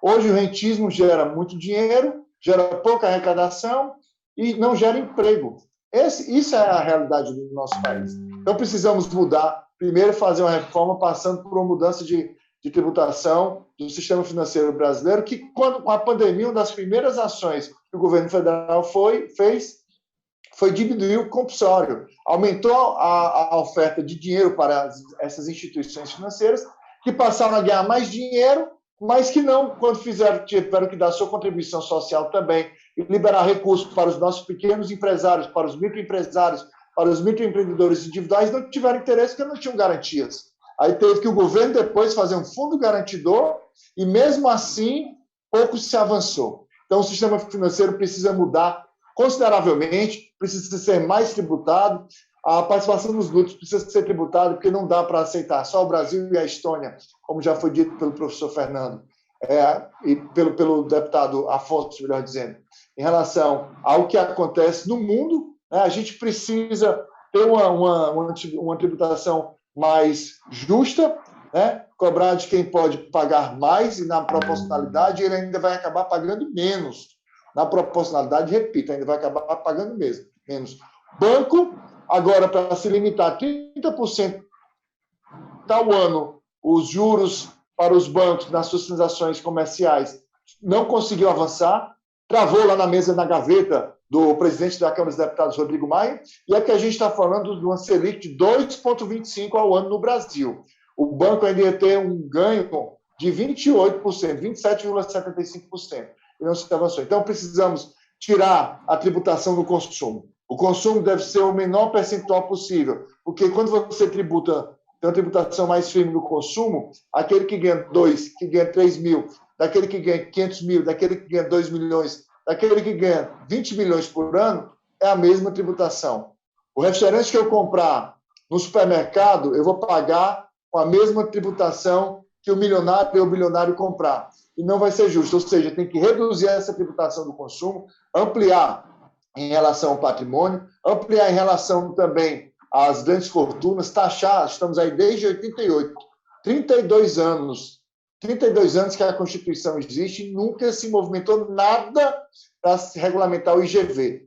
S3: Hoje o rentismo gera muito dinheiro, gera pouca arrecadação e não gera emprego. Isso é a realidade do nosso país. Então precisamos mudar, primeiro fazer uma reforma passando por uma mudança de tributação do sistema financeiro brasileiro, que quando com a pandemia, uma das primeiras ações que o governo federal fez foi diminuir o compulsório, aumentou a oferta de dinheiro para essas instituições financeiras, que passaram a ganhar mais dinheiro, mas que não, quando tiveram que dar sua contribuição social também, e liberar recursos para os nossos pequenos empresários, para os microempresários, para os microempreendedores individuais, não tiveram interesse porque não tinham garantias. Aí teve que o governo depois fazer um fundo garantidor, e mesmo assim, pouco se avançou. Então, o sistema financeiro precisa mudar consideravelmente, precisa ser mais tributado, a participação dos lucros precisa ser tributada, porque não dá para aceitar só o Brasil e a Estônia, como já foi dito pelo professor Fernando, e pelo deputado Afonso, melhor dizendo, em relação ao que acontece no mundo, né, a gente precisa ter uma tributação mais justa, né, cobrar de quem pode pagar mais, e na proporcionalidade ele ainda vai acabar pagando menos. Na proporcionalidade, repito, ainda vai acabar pagando menos. Banco, agora, para se limitar a 30% ao ano, os juros para os bancos nas suas transações comerciais não conseguiu avançar, travou lá na mesa, na gaveta do presidente da Câmara dos Deputados, Rodrigo Maia, e é que a gente está falando de uma Selic de 2,25% ao ano no Brasil. O banco ainda ia ter um ganho de 28%, 27,75%. E não se avançou. Então, precisamos tirar a tributação do consumo. O consumo deve ser o menor percentual possível, porque quando você tem uma tributação mais firme no consumo, aquele que ganha 2, que ganha 3 mil, daquele que ganha 500 mil, daquele que ganha 2 milhões, daquele que ganha 20 milhões por ano, é a mesma tributação. O refrigerante que eu comprar no supermercado, eu vou pagar com a mesma tributação que o milionário e o bilionário comprar. E não vai ser justo, ou seja, tem que reduzir essa tributação do consumo, ampliar em relação ao patrimônio, ampliar em relação também às grandes fortunas, taxar, estamos aí desde 88, 32 anos que a Constituição existe e nunca se movimentou nada para se regulamentar o IGV,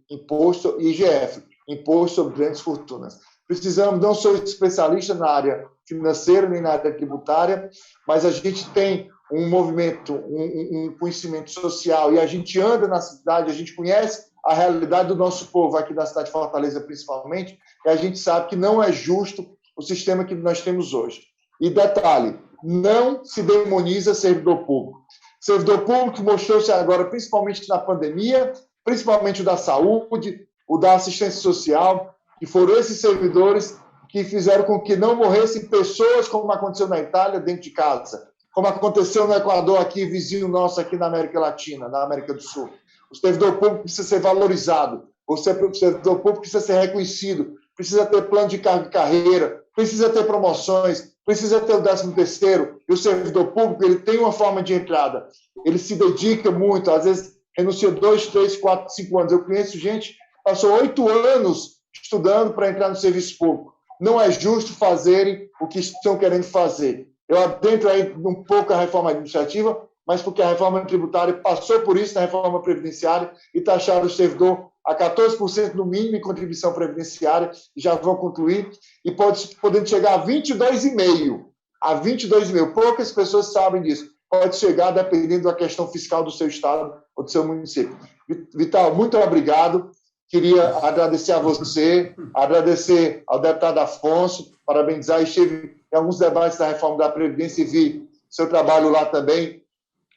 S3: IGF, Imposto sobre Grandes Fortunas. Precisamos, não sou especialista na área financeira nem na área tributária, mas a gente tem um movimento, um conhecimento social, e a gente anda na cidade, a gente conhece a realidade do nosso povo aqui da cidade de Fortaleza, principalmente, e a gente sabe que não é justo o sistema que nós temos hoje. E detalhe, não se demoniza servidor público. Servidor público mostrou-se agora, principalmente na pandemia, principalmente o da saúde, o da assistência social, que foram esses servidores que fizeram com que não morressem pessoas, como aconteceu na Itália, dentro de casa, como aconteceu no Equador, aqui, vizinho nosso, aqui na América Latina, na América do Sul. O servidor público precisa ser valorizado, o servidor público precisa ser reconhecido, precisa ter plano de carreira, precisa ter promoções, precisa ter o 13º, e o servidor público ele tem uma forma de entrada, ele se dedica muito, às vezes renuncia 2, 3, 4, 5 anos. Eu conheço gente passou 8 anos estudando para entrar no serviço público. Não é justo fazerem o que estão querendo fazer. Eu adentro aí um pouco a reforma administrativa, mas porque a reforma tributária passou por isso na reforma previdenciária e taxaram o servidor a 14% no mínimo em contribuição previdenciária, já vão concluir, e podendo chegar a 22,5%. A 22,5%. Poucas pessoas sabem disso. Pode chegar dependendo da questão fiscal do seu estado ou do seu município. Vital, muito obrigado. Queria agradecer a você, agradecer ao deputado Afonso, parabenizar. Estive em alguns debates da reforma da Previdência e vi seu trabalho lá também,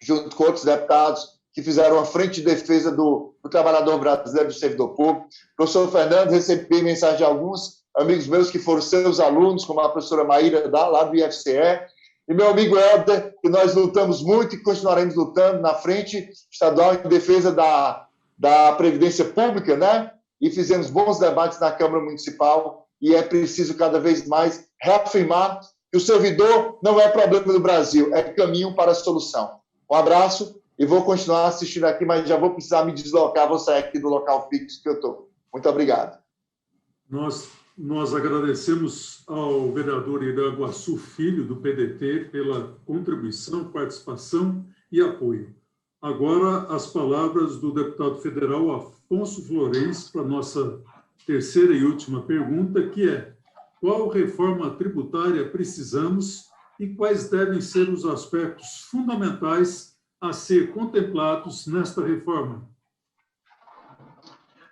S3: junto com outros deputados que fizeram uma frente de defesa do trabalhador brasileiro, do servidor público. Professor Fernando, recebi mensagem de alguns amigos meus que foram seus alunos, como a professora Maíra, lá do IFCE, e meu amigo Helder, que nós lutamos muito e continuaremos lutando na frente estadual em defesa da Previdência Pública, né? E fizemos bons debates na Câmara Municipal, e é preciso cada vez mais reafirmar que o servidor não é problema do Brasil, é caminho para a solução. Um abraço, e vou continuar assistindo aqui, mas já vou precisar me deslocar, vou sair aqui do local fixo que eu estou. Muito obrigado.
S1: Nós agradecemos ao vereador Iraguaçu Filho, do PDT, pela contribuição, participação e apoio. Agora, as palavras do deputado federal Afonso Florencio para a nossa terceira e última pergunta, que é: qual reforma tributária precisamos e quais devem ser os aspectos fundamentais a ser contemplados nesta reforma?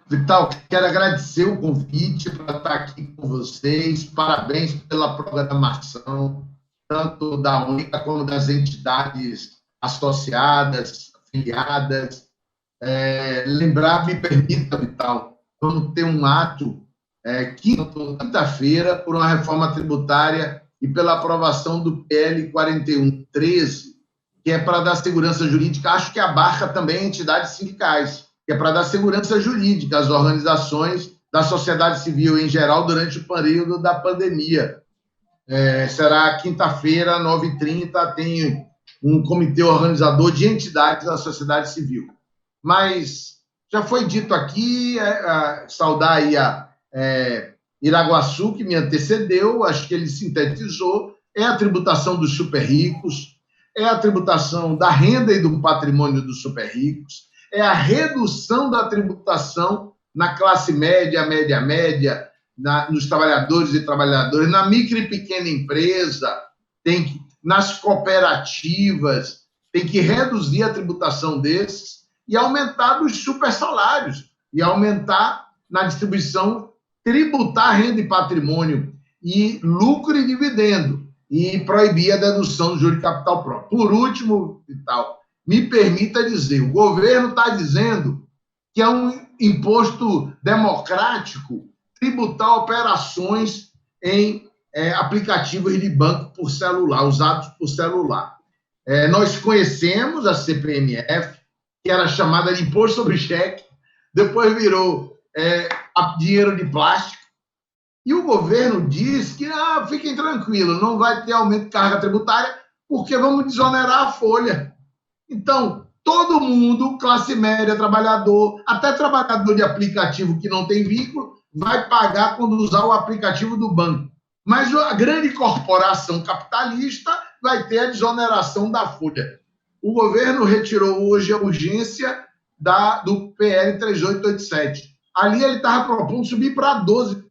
S2: Vital, quero agradecer o convite para estar aqui com vocês. Parabéns pela programação, tanto da UNICA como das entidades associadas, afiliadas. Me permita, Vital, vamos ter um ato quinta-feira por uma reforma tributária e pela aprovação do PL 4113, que é para dar segurança jurídica, acho que abarca também entidades sindicais, que é para dar segurança jurídica às organizações da sociedade civil em geral durante o período da pandemia. Será quinta-feira, 9h30, tem um comitê organizador de entidades da sociedade civil. Mas já foi dito aqui, saudar aí a Iraguaçu, que me antecedeu, acho que ele sintetizou, é a tributação dos super ricos, é a tributação da renda e do patrimônio dos super ricos, é a redução da tributação na classe média, média, nos trabalhadores e trabalhadoras, na micro e pequena empresa, nas cooperativas, tem que reduzir a tributação desses e aumentar os super salários, e aumentar na distribuição, tributar renda e patrimônio, e lucro e dividendo, e proibir a dedução do juro de capital próprio. Por último, Vital, me permita dizer, o governo está dizendo que é um imposto democrático tributar operações em aplicativos de banco por celular, usados por celular. Nós conhecemos a CPMF, que era chamada de imposto sobre cheque, depois virou dinheiro de plástico, e o governo diz que fiquem tranquilos, não vai ter aumento de carga tributária, porque vamos desonerar a folha. Então, todo mundo, classe média, trabalhador, até trabalhador de aplicativo que não tem vínculo, vai pagar quando usar o aplicativo do banco. Mas a grande corporação capitalista vai ter a desoneração da folha. O governo retirou hoje a urgência do PL 3887. Ali ele estava propondo subir para 12%,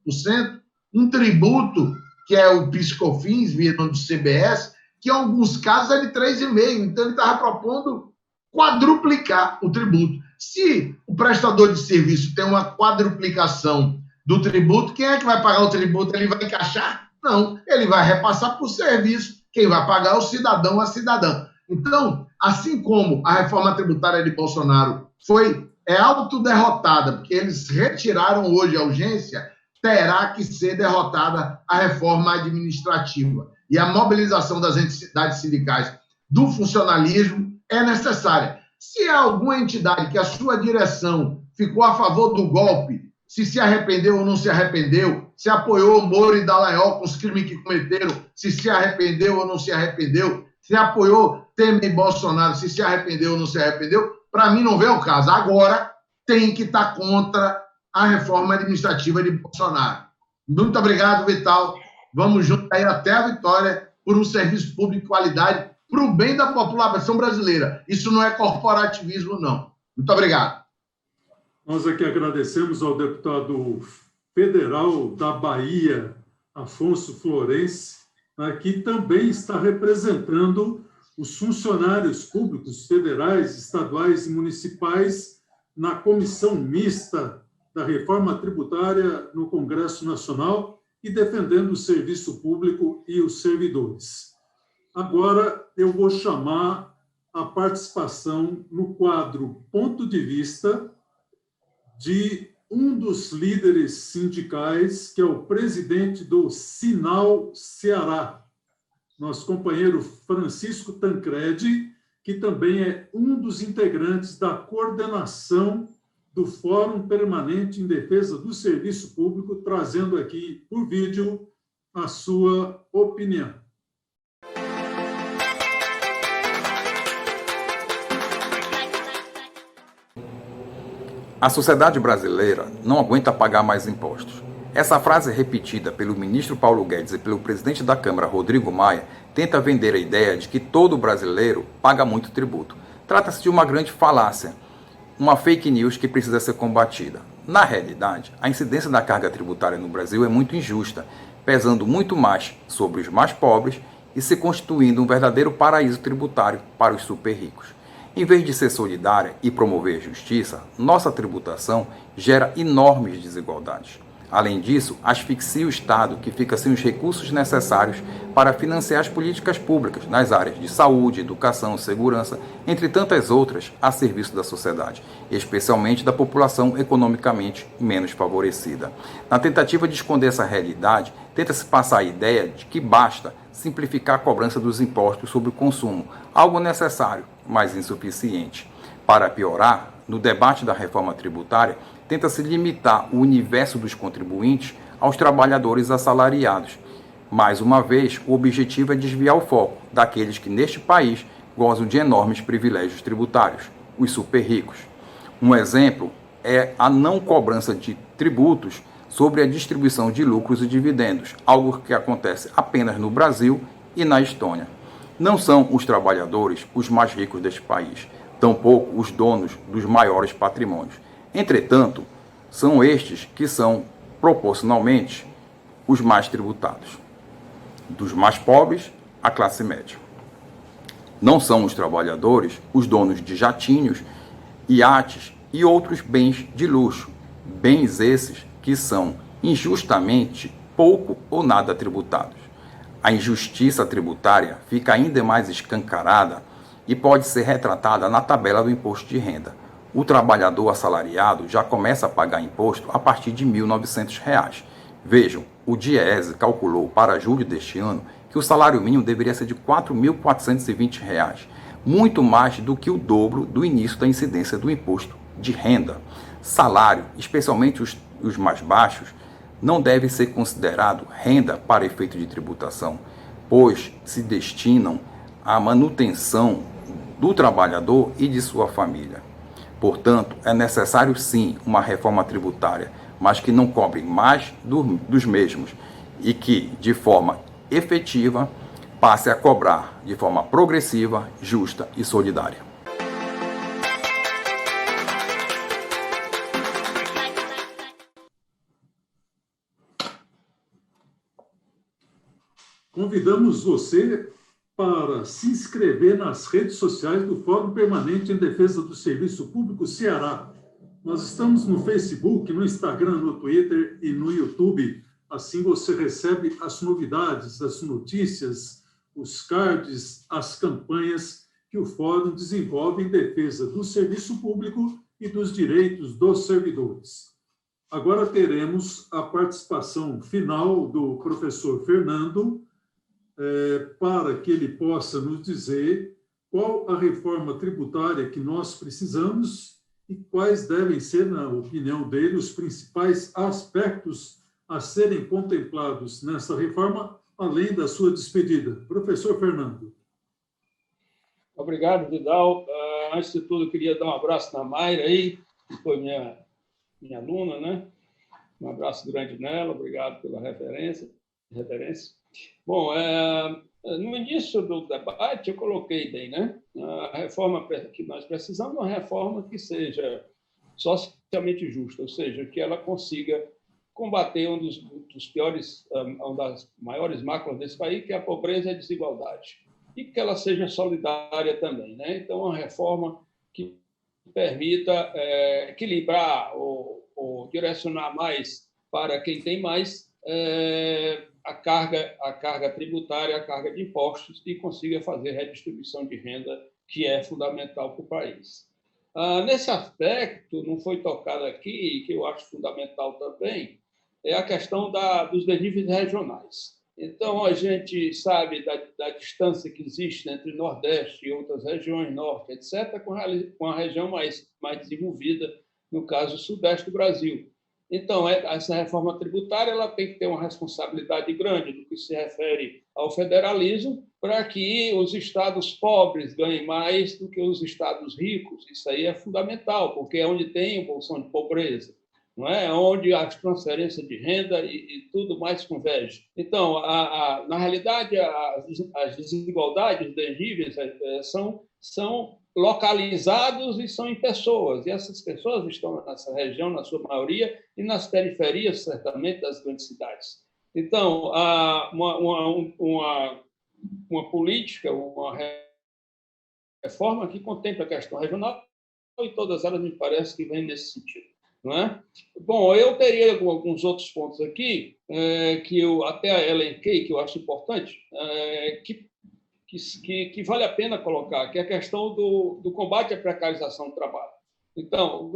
S2: um tributo, que é o PIS/COFINS, via do CBS, que em alguns casos é de 3,5%. Então, ele estava propondo quadruplicar o tributo. Se o prestador de serviço tem uma quadruplicação do tributo, quem é que vai pagar o tributo? Ele vai encaixar? Não, ele vai repassar por serviço. Quem vai pagar é o cidadão ou a cidadã. Então, assim como a reforma tributária de Bolsonaro é autoderrotada, porque eles retiraram hoje a urgência, terá que ser derrotada a reforma administrativa. E a mobilização das entidades sindicais do funcionalismo é necessária. Se há alguma entidade que a sua direção ficou a favor do golpe, se arrependeu ou não se arrependeu, se apoiou o Moro e Dallagnol com os crimes que cometeram, se arrependeu ou não se arrependeu, se apoiou Temer e Bolsonaro, se arrependeu ou não se arrependeu, para mim não vem ao caso. Agora tem que estar contra a reforma administrativa de Bolsonaro. Muito obrigado, Vital. Vamos juntos aí até a vitória por um serviço público de qualidade para o bem da população brasileira. Isso não é corporativismo, não. Muito obrigado.
S1: Nós aqui agradecemos ao deputado federal da Bahia, Afonso Florense, que também está representando os funcionários públicos federais, estaduais e municipais na comissão mista da reforma tributária no Congresso Nacional e defendendo o serviço público e os servidores. Agora, eu vou chamar a participação no quadro Ponto de Vista de um dos líderes sindicais, que é o presidente do Sinal Ceará, nosso companheiro Francisco Tancredi, que também é um dos integrantes da coordenação do Fórum Permanente em Defesa do Serviço Público, trazendo aqui por vídeo a sua opinião.
S6: A sociedade brasileira não aguenta pagar mais impostos. Essa frase repetida pelo ministro Paulo Guedes e pelo presidente da Câmara, Rodrigo Maia, tenta vender a ideia de que todo brasileiro paga muito tributo. Trata-se de uma grande falácia, uma fake news que precisa ser combatida. Na realidade, a incidência da carga tributária no Brasil é muito injusta, pesando muito mais sobre os mais pobres e se constituindo um verdadeiro paraíso tributário para os super ricos. Em vez de ser solidária e promover justiça, nossa tributação gera enormes desigualdades. Além disso, asfixia o Estado, que fica sem os recursos necessários para financiar as políticas públicas nas áreas de saúde, educação, segurança, entre tantas outras, a serviço da sociedade, especialmente da população economicamente menos favorecida. Na tentativa de esconder essa realidade, tenta-se passar a ideia de que basta simplificar a cobrança dos impostos sobre o consumo, algo necessário, mas insuficiente. Para piorar, no debate da reforma tributária, tenta-se limitar o universo dos contribuintes aos trabalhadores assalariados. Mais uma vez, o objetivo é desviar o foco daqueles que neste país gozam de enormes privilégios tributários, os super ricos. Um exemplo é a não cobrança de tributos sobre a distribuição de lucros e dividendos, algo que acontece apenas no Brasil e na Estônia. Não são os trabalhadores os mais ricos deste país, tampouco os donos dos maiores patrimônios. Entretanto, são estes que são, proporcionalmente, os mais tributados. Dos mais pobres, à classe média. Não são os trabalhadores os donos de jatinhos, iates e outros bens de luxo. Bens esses que são injustamente pouco ou nada tributados. A injustiça tributária fica ainda mais escancarada e pode ser retratada na tabela do imposto de renda. O trabalhador assalariado já começa a pagar imposto a partir de R$ 1.900. Vejam, o DIEESE calculou para julho deste ano que o salário mínimo deveria ser de R$ 4.420, muito mais do que o dobro do início da incidência do imposto de renda. Salário, especialmente os mais baixos, não deve ser considerado renda para efeito de tributação, pois se destinam à manutenção do trabalhador e de sua família. Portanto, é necessário sim uma reforma tributária, mas que não cobre mais dos mesmos e que, de forma efetiva, passe a cobrar de forma progressiva, justa e solidária.
S1: Convidamos você para se inscrever nas redes sociais do Fórum Permanente em Defesa do Serviço Público Ceará. Nós estamos no Facebook, no Instagram, no Twitter e no YouTube. Assim você recebe as novidades, as notícias, os cards, as campanhas que o Fórum desenvolve em defesa do serviço público e dos direitos dos servidores. Agora teremos a participação final do professor Fernando, para que ele possa nos dizer qual a reforma tributária que nós precisamos e quais devem ser, na opinião dele, os principais aspectos a serem contemplados nessa reforma, além da sua despedida. Professor Fernando.
S4: Obrigado, Vidal. Antes de tudo, eu queria dar um abraço na Mayra aí, que foi minha minha aluna, né? Um abraço grande nela, obrigado pela referência. Bom, no início do debate, eu coloquei bem, né? A reforma que nós precisamos é uma reforma que seja socialmente justa, ou seja, que ela consiga combater um dos piores, uma das maiores máculas desse país, que é a pobreza e a desigualdade, e que ela seja solidária também, né? Então, uma reforma que permita equilibrar ou direcionar mais para quem tem mais a carga tributária, a carga de impostos, e consiga fazer redistribuição de renda, que é fundamental para o país. Nesse aspecto, não foi tocado aqui, que eu acho fundamental também, é a questão dos desníveis regionais. Então, a gente sabe da distância que existe entre Nordeste e outras regiões, Norte, etc., com a região mais desenvolvida, no caso, Sudeste do Brasil. Então, essa reforma tributária ela tem que ter uma responsabilidade grande no que se refere ao federalismo, para que os estados pobres ganhem mais do que os estados ricos. Isso aí é fundamental, porque é onde tem a bolsão de pobreza, não é? Onde as transferências de renda e tudo mais converge. Então, na realidade, as desigualdades, os desníveis são localizados e são em pessoas. E essas pessoas estão nessa região, na sua maioria, e nas periferias, certamente, das grandes cidades. Então, uma política, uma reforma que contempla a questão regional, e todas elas me parece que vêm nesse sentido. Não é? Bom, eu teria alguns outros pontos aqui, que eu até elenquei, que eu acho importante, que vale a pena colocar, que é a questão do combate à precarização do trabalho. Então,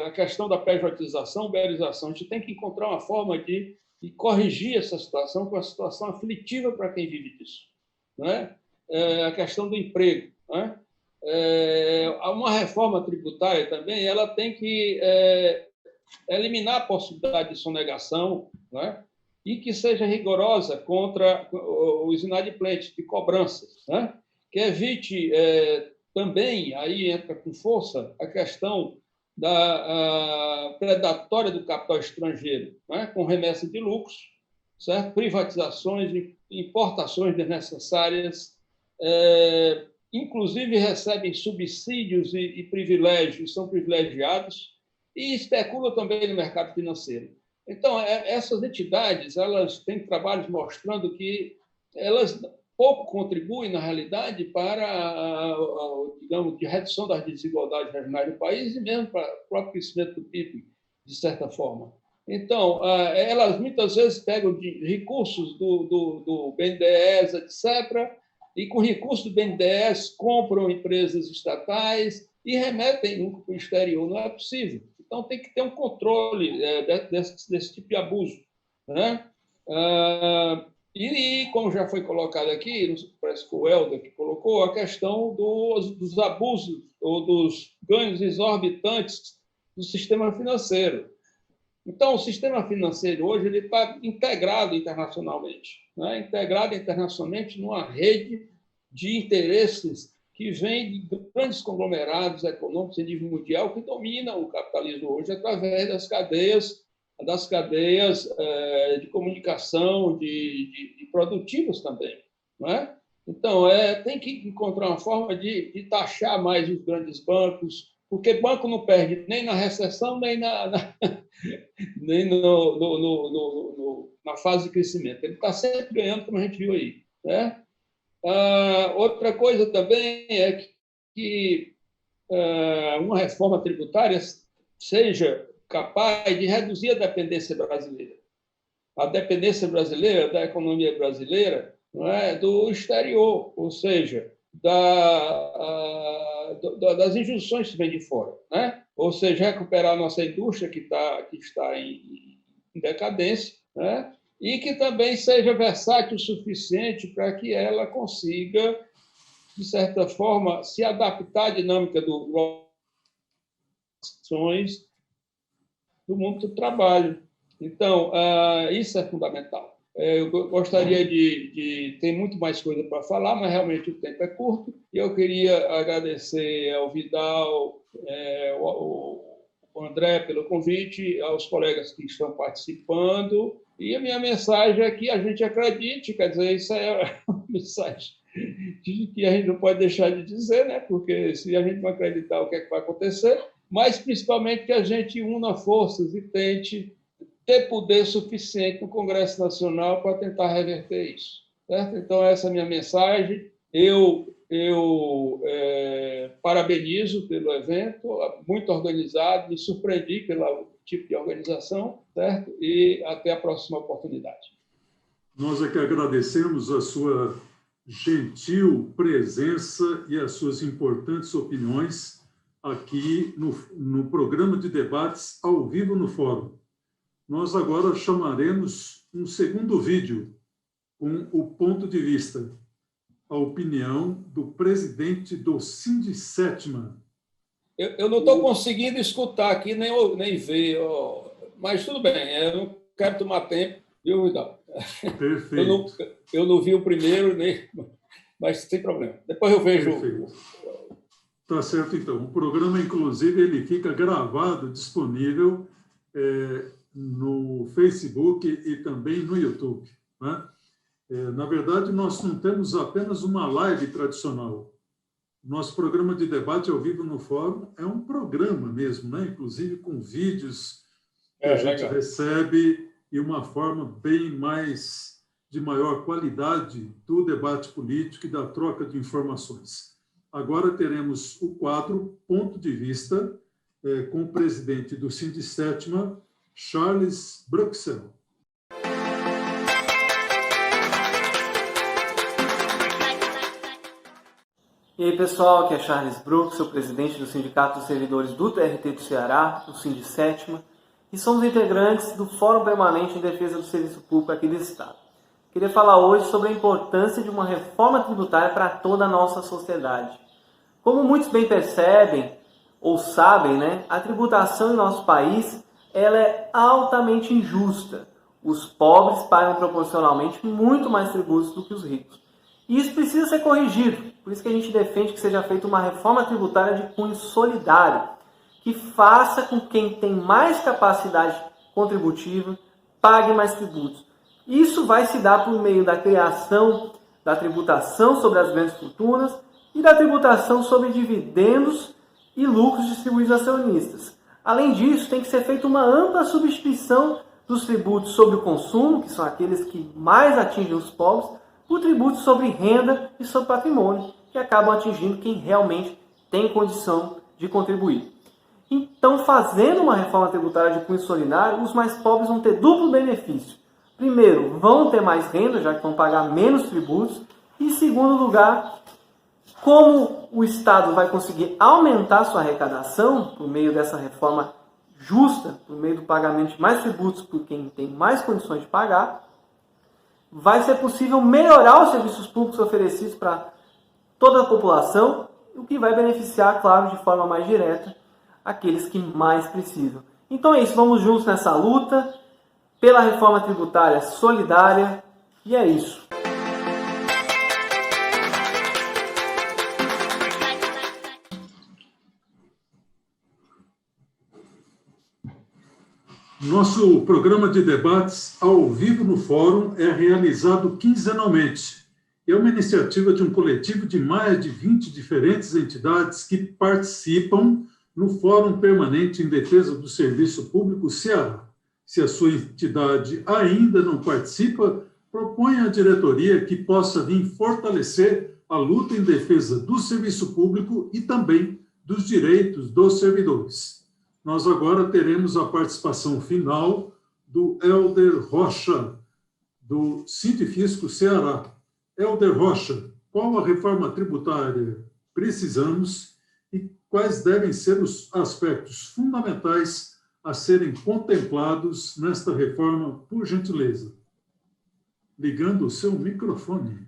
S4: a questão da pejotização, uberização, a gente tem que encontrar uma forma de corrigir essa situação, com a situação aflitiva para quem vive disso. Não é? A questão do emprego. Não é? Uma reforma tributária também ela tem que eliminar a possibilidade de sonegação, não é? E que seja rigorosa contra os inadimplentes de cobranças, né? Que evite também, aí entra com força, a questão da predatória do capital estrangeiro, né? Com remessa de lucros, certo? Privatizações, importações desnecessárias, inclusive recebem subsídios e privilégios, são privilegiados, e especulam também no mercado financeiro. Então, essas entidades elas têm trabalhos mostrando que elas pouco contribuem, na realidade, para, digamos, de redução das desigualdades regionais do país e mesmo para o próprio crescimento do PIB, de certa forma. Então, elas muitas vezes pegam de recursos do BNDES, etc., e com recursos do BNDES compram empresas estatais e remetem para o exterior. Não é possível. Então, tem que ter um controle desse tipo de abuso. Né? E, como já foi colocado aqui, parece que o Helder que colocou, a questão dos abusos ou dos ganhos exorbitantes do sistema financeiro. Então, o sistema financeiro hoje ele está integrado internacionalmente, né? Integrado internacionalmente numa rede de interesses que vem de grandes conglomerados econômicos em nível mundial que dominam o capitalismo hoje através das cadeias de comunicação, de produtivos também. Não é? Então, tem que encontrar uma forma de taxar mais os grandes bancos, porque banco não perde nem na recessão, nem nem na fase de crescimento. Ele está sempre ganhando, como a gente viu aí. Né? Outra coisa também é que uma reforma tributária seja capaz de reduzir a dependência brasileira. A dependência brasileira, da economia brasileira, não é, do exterior, ou seja, das injunções que vêm de fora. Né? Ou seja, recuperar a nossa indústria que está em decadência, né? E que também seja versátil o suficiente para que ela consiga, de certa forma, se adaptar à dinâmica do mundo do trabalho. Então, isso é fundamental. Eu gostaria tem muito mais coisa para falar, mas realmente o tempo é curto. E eu queria agradecer ao Vidal o André, pelo convite, aos colegas que estão participando. E a minha mensagem é que a gente acredite, quer dizer, isso é uma mensagem que a gente não pode deixar de dizer, né? Porque se a gente não acreditar, o que é que vai acontecer? Mas, principalmente, que a gente una forças e tente ter poder suficiente no Congresso Nacional para tentar reverter isso. Certo? Então, essa é a minha mensagem. Eu parabenizo pelo evento, muito organizado, me surpreendi pelo tipo de organização, certo? E até a próxima oportunidade.
S1: Nós é que agradecemos a sua gentil presença e as suas importantes opiniões aqui no programa de debates ao vivo no Fórum. Nós agora chamaremos um segundo vídeo com o ponto de vista, a opinião do presidente do Sindicetma.
S4: Eu não estou conseguindo escutar aqui, nem ver, mas tudo bem, eu não quero tomar tempo, viu, Vidal?
S1: Perfeito.
S4: Eu não vi o primeiro, mas sem problema. Depois eu vejo.
S1: Perfeito. Tá certo, então. O programa, inclusive, ele fica gravado, disponível no Facebook e também no YouTube, né? Na verdade, nós não temos apenas uma live tradicional. Nosso programa de debate ao vivo no Fórum é um programa mesmo, né? Inclusive com vídeos que a gente recebe e uma forma bem mais de maior qualidade do debate político e da troca de informações. Agora teremos o quadro Ponto de Vista com o presidente do Sindicetma, Charles Bruxel.
S7: E aí, pessoal, aqui é Charles Brooks, sou presidente do Sindicato dos Servidores do TRT do Ceará, do Sindicetma, e somos integrantes do Fórum Permanente em Defesa do Serviço Público aqui do Estado. Queria falar hoje sobre a importância de uma reforma tributária para toda a nossa sociedade. Como muitos bem percebem ou sabem, né, a tributação em nosso país ela é altamente injusta. Os pobres pagam proporcionalmente muito mais tributos do que os ricos. E isso precisa ser corrigido. Por isso que a gente defende que seja feita uma reforma tributária de cunho solidário, que faça com que quem tem mais capacidade contributiva pague mais tributos. Isso vai se dar por meio da criação da tributação sobre as grandes fortunas e da tributação sobre dividendos e lucros distribuídos a acionistas. Além disso, tem que ser feita uma ampla substituição dos tributos sobre o consumo, que são aqueles que mais atingem os pobres, por tributos sobre renda e sobre patrimônio, que acabam atingindo quem realmente tem condição de contribuir. Então, fazendo uma reforma tributária de cunho solidário, os mais pobres vão ter duplo benefício. Primeiro, vão ter mais renda, já que vão pagar menos tributos. E, em segundo lugar, como o Estado vai conseguir aumentar sua arrecadação por meio dessa reforma justa, por meio do pagamento de mais tributos por quem tem mais condições de pagar, vai ser possível melhorar os serviços públicos oferecidos para toda a população, o que vai beneficiar, claro, de forma mais direta, aqueles que mais precisam. Então é isso, vamos juntos nessa luta pela reforma tributária solidária, e é isso.
S1: Nosso programa de debates ao vivo no Fórum é realizado quinzenalmente. É uma iniciativa de um coletivo de mais de 20 diferentes entidades que participam no Fórum Permanente em Defesa do Serviço Público Ceará. Se a sua entidade ainda não participa, proponha à diretoria que possa vir fortalecer a luta em defesa do serviço público e também dos direitos dos servidores. Nós agora teremos a participação final do Helder Rocha, do Sindifisco Ceará. Helder Rocha, qual a reforma tributária precisamos e quais devem ser os aspectos fundamentais a serem contemplados nesta reforma, por gentileza? Ligando o seu microfone.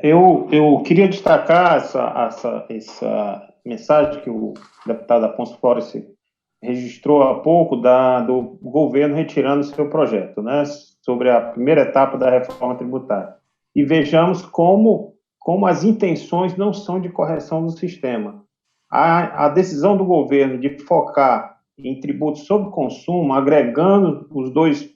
S5: Eu queria destacar essa mensagem que o deputado Afonso Flores registrou há pouco do governo retirando seu projeto, né, sobre a primeira etapa da reforma tributária. E vejamos como as intenções não são de correção do sistema. a decisão do governo de focar em tributos sobre consumo, agregando os dois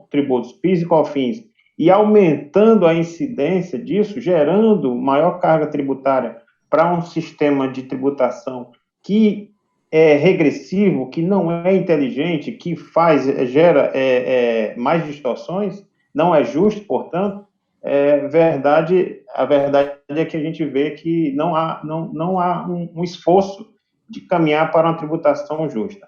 S5: tributos, PIS e COFINS, e aumentando a incidência disso, gerando maior carga tributária para um sistema de tributação que é regressivo, que não é inteligente, que gera mais distorções, não é justo, portanto, a verdade é que a gente vê que não há um esforço de caminhar para uma tributação justa.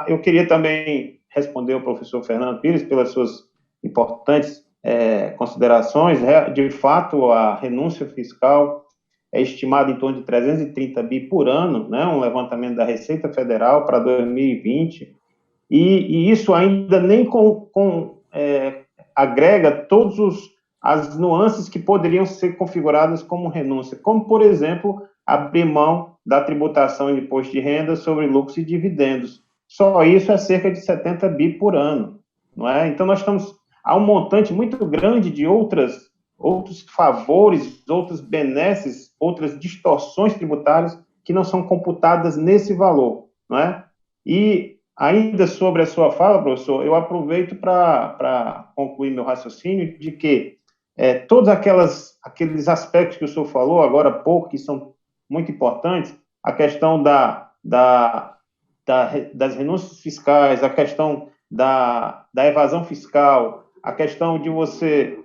S5: Eu queria também responder ao professor Fernando Pires pelas suas importantes considerações. De fato, a renúncia fiscal é estimada em torno de 330 bi por ano, né, um levantamento da Receita Federal para 2020, e isso ainda nem agrega todas as nuances que poderiam ser configuradas como renúncia, como, por exemplo, abrir mão da tributação de imposto de renda sobre lucros e dividendos. Só isso é cerca de 70 bi por ano, não é? Então, há um montante muito grande de outros favores, outros benesses, outras distorções tributárias que não são computadas nesse valor, não é? E ainda sobre a sua fala, professor, eu aproveito para concluir meu raciocínio de que todos aqueles aspectos que o senhor falou agora há pouco, que são muito importantes, a questão das renúncias fiscais, a questão da evasão fiscal, a questão de você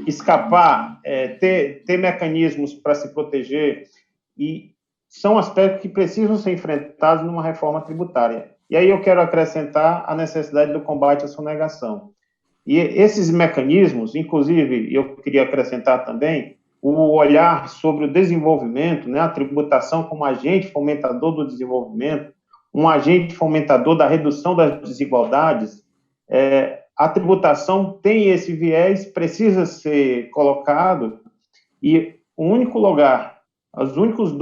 S5: escapar, ter mecanismos para se proteger, e são aspectos que precisam ser enfrentados numa reforma tributária. E aí eu quero acrescentar a necessidade do combate à sonegação. E esses mecanismos, inclusive, eu queria acrescentar também o olhar sobre o desenvolvimento, né, a tributação como agente fomentador do desenvolvimento, um agente fomentador da redução das desigualdades. A tributação tem esse viés, precisa ser colocado, e o único lugar, as duas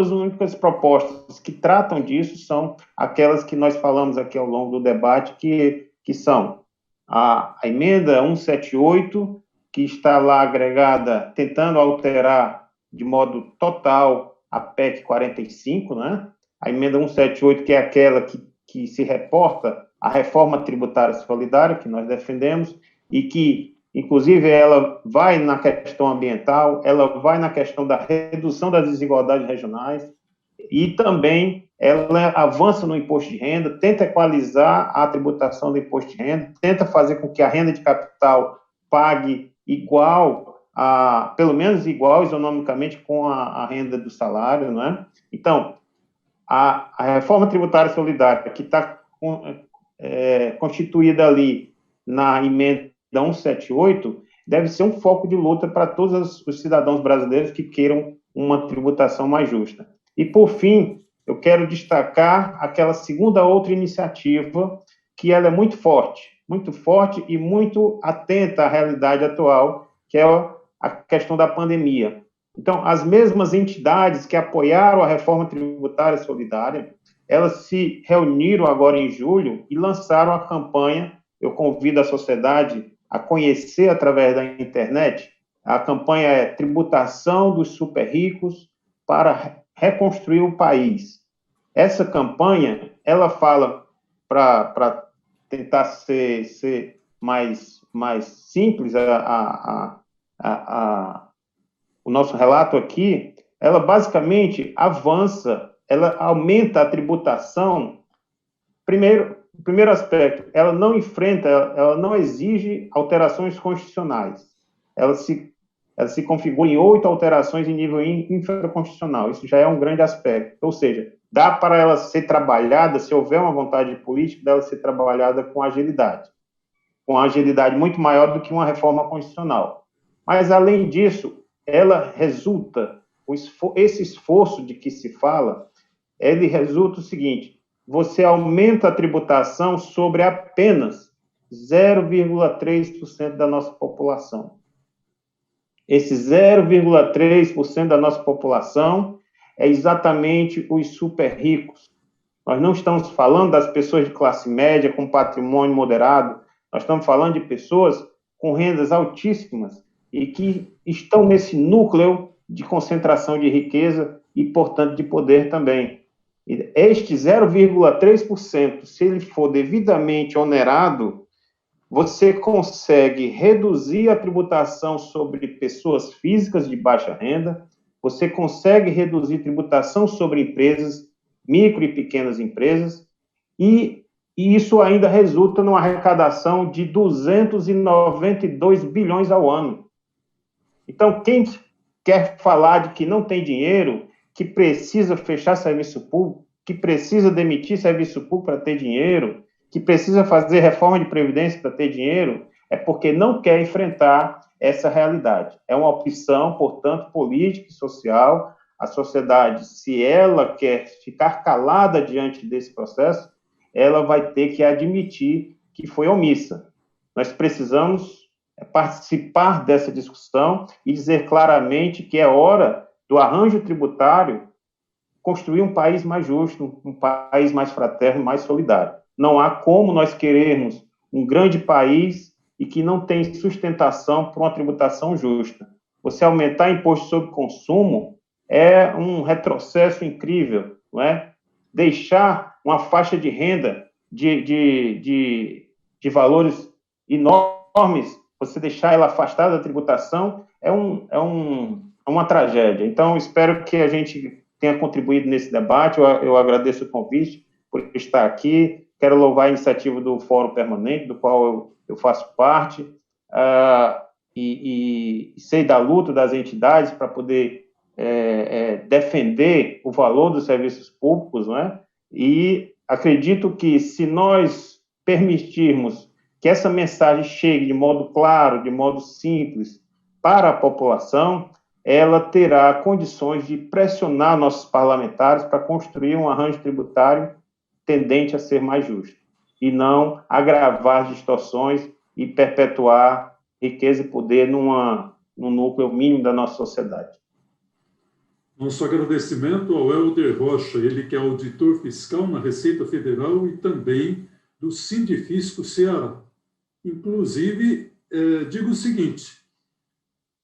S5: únicas propostas que tratam disso são aquelas que nós falamos aqui ao longo do debate, que são a emenda 178, que está lá agregada, tentando alterar de modo total a PEC 45, né? A emenda 178, que é aquela que se reporta à reforma tributária solidária, que nós defendemos, e que, inclusive, ela vai na questão ambiental, ela vai na questão da redução das desigualdades regionais, e também ela avança no imposto de renda, tenta equalizar a tributação do imposto de renda, tenta fazer com que a renda de capital pague pelo menos igual isonomicamente com a renda do salário, não é? Então, a reforma tributária solidária, que está constituída ali na emenda 178, deve ser um foco de luta para todos os cidadãos brasileiros que queiram uma tributação mais justa. E, por fim, eu quero destacar aquela outra iniciativa, que ela é muito forte e muito atenta à realidade atual, que é a questão da pandemia. Então, as mesmas entidades que apoiaram a reforma tributária solidária, elas se reuniram agora em julho e lançaram a campanha. Eu convido a sociedade a conhecer através da internet. A campanha é Tributação dos Super Ricos para Reconstruir o País. Essa campanha, ela fala, para tentar ser mais simples o nosso relato aqui, ela basicamente avança, ela aumenta a tributação. O primeiro aspecto, ela não exige alterações constitucionais. Ela se configura em 8 alterações em nível infraconstitucional. Isso já é um grande aspecto. Ou seja, dá para ela ser trabalhada, se houver uma vontade política, dela ser trabalhada com agilidade muito maior do que uma reforma constitucional. Mas, além disso, ela resulta, esse esforço de que se fala, ele resulta o seguinte: você aumenta a tributação sobre apenas 0,3% da nossa população. Esse 0,3% da nossa população é exatamente os super ricos. Nós não estamos falando das pessoas de classe média com patrimônio moderado, nós estamos falando de pessoas com rendas altíssimas e que estão nesse núcleo de concentração de riqueza e, portanto, de poder também. Este 0,3%, se ele for devidamente onerado, você consegue reduzir a tributação sobre pessoas físicas de baixa renda, você consegue reduzir tributação sobre empresas, micro e pequenas empresas, e isso ainda resulta numa arrecadação de 292 bilhões ao ano. Então, quem quer falar de que não tem dinheiro, que precisa fechar serviço público, que precisa demitir serviço público para ter dinheiro, que precisa fazer reforma de previdência para ter dinheiro, é porque não quer enfrentar essa realidade. É uma opção, portanto, política e social. A sociedade, se ela quer ficar calada diante desse processo, ela vai ter que admitir que foi omissa. Nós precisamos participar dessa discussão e dizer claramente que é hora do arranjo tributário construir um país mais justo, um país mais fraterno, mais solidário. Não há como nós querermos um grande país e que não tem sustentação para uma tributação justa. Você aumentar imposto sobre consumo é um retrocesso incrível, não é? Deixar uma faixa de renda de valores enormes, você deixar ela afastada da tributação, é uma tragédia. Então, espero que a gente tenha contribuído nesse debate. Eu agradeço o convite por estar aqui. Quero louvar a iniciativa do Fórum Permanente, do qual eu faço parte, e sei da luta das entidades para poder defender o valor dos serviços públicos, não é? E acredito que, se nós permitirmos que essa mensagem chegue de modo claro, de modo simples, para a população, ela terá condições de pressionar nossos parlamentares para construir um arranjo tributário tendente a ser mais justo, e não agravar distorções e perpetuar riqueza e poder num núcleo mínimo da nossa sociedade.
S1: Nosso agradecimento ao Helder Rocha, ele que é auditor fiscal na Receita Federal e também do Sindifisco Ceará. Inclusive, digo o seguinte: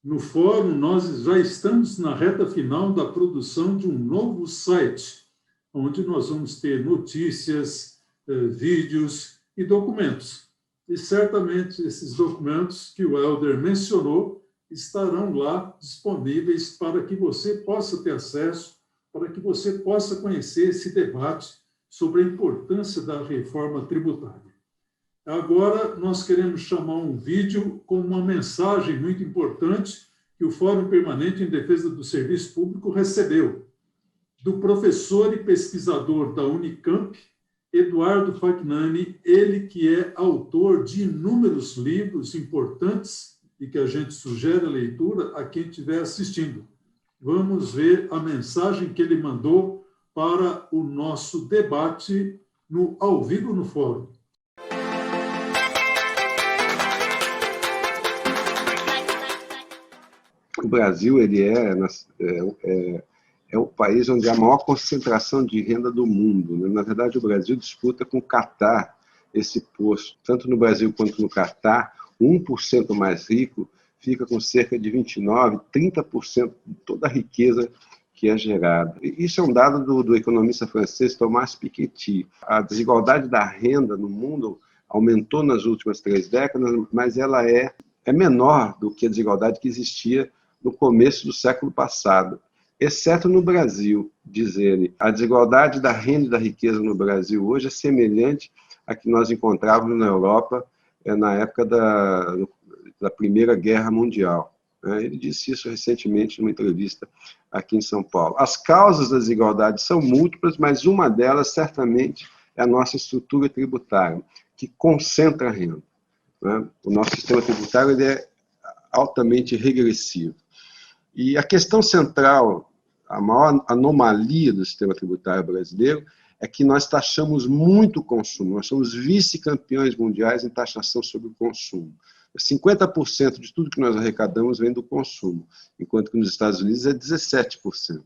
S1: no fórum, nós já estamos na reta final da produção de um novo site, onde nós vamos ter notícias, vídeos e documentos. E certamente esses documentos que o Helder mencionou estarão lá disponíveis para que você possa ter acesso, para que você possa conhecer esse debate sobre a importância da reforma tributária. Agora, nós queremos chamar um vídeo com uma mensagem muito importante que o Fórum Permanente em Defesa do Serviço Público recebeu do professor e pesquisador da Unicamp, Eduardo Facnani, ele que é autor de inúmeros livros importantes e que a gente sugere a leitura a quem estiver assistindo. Vamos ver a mensagem que ele mandou para o nosso debate ao vivo no Fórum.
S8: O Brasil ele é o país onde há a maior concentração de renda do mundo, né? Na verdade, o Brasil disputa com o Catar esse posto. Tanto no Brasil quanto no Catar, 1% mais rico fica com cerca de 29%, 30% de toda a riqueza que é gerada. Isso é um dado do economista francês Thomas Piketty. A desigualdade da renda no mundo aumentou nas últimas 3 décadas, mas ela é menor do que a desigualdade que existia no começo do século passado, exceto no Brasil, diz ele. A desigualdade da renda e da riqueza no Brasil hoje é semelhante à que nós encontrávamos na Europa na época da Primeira Guerra Mundial. Ele disse isso recentemente numa entrevista aqui em São Paulo. As causas da desigualdade são múltiplas, mas uma delas, certamente, é a nossa estrutura tributária, que concentra a renda. O nosso sistema tributário ele é altamente regressivo. E a questão central, a maior anomalia do sistema tributário brasileiro é que nós taxamos muito o consumo. Nós somos vice-campeões mundiais em taxação sobre o consumo. 50% de tudo que nós arrecadamos vem do consumo, enquanto que nos Estados Unidos é 17%.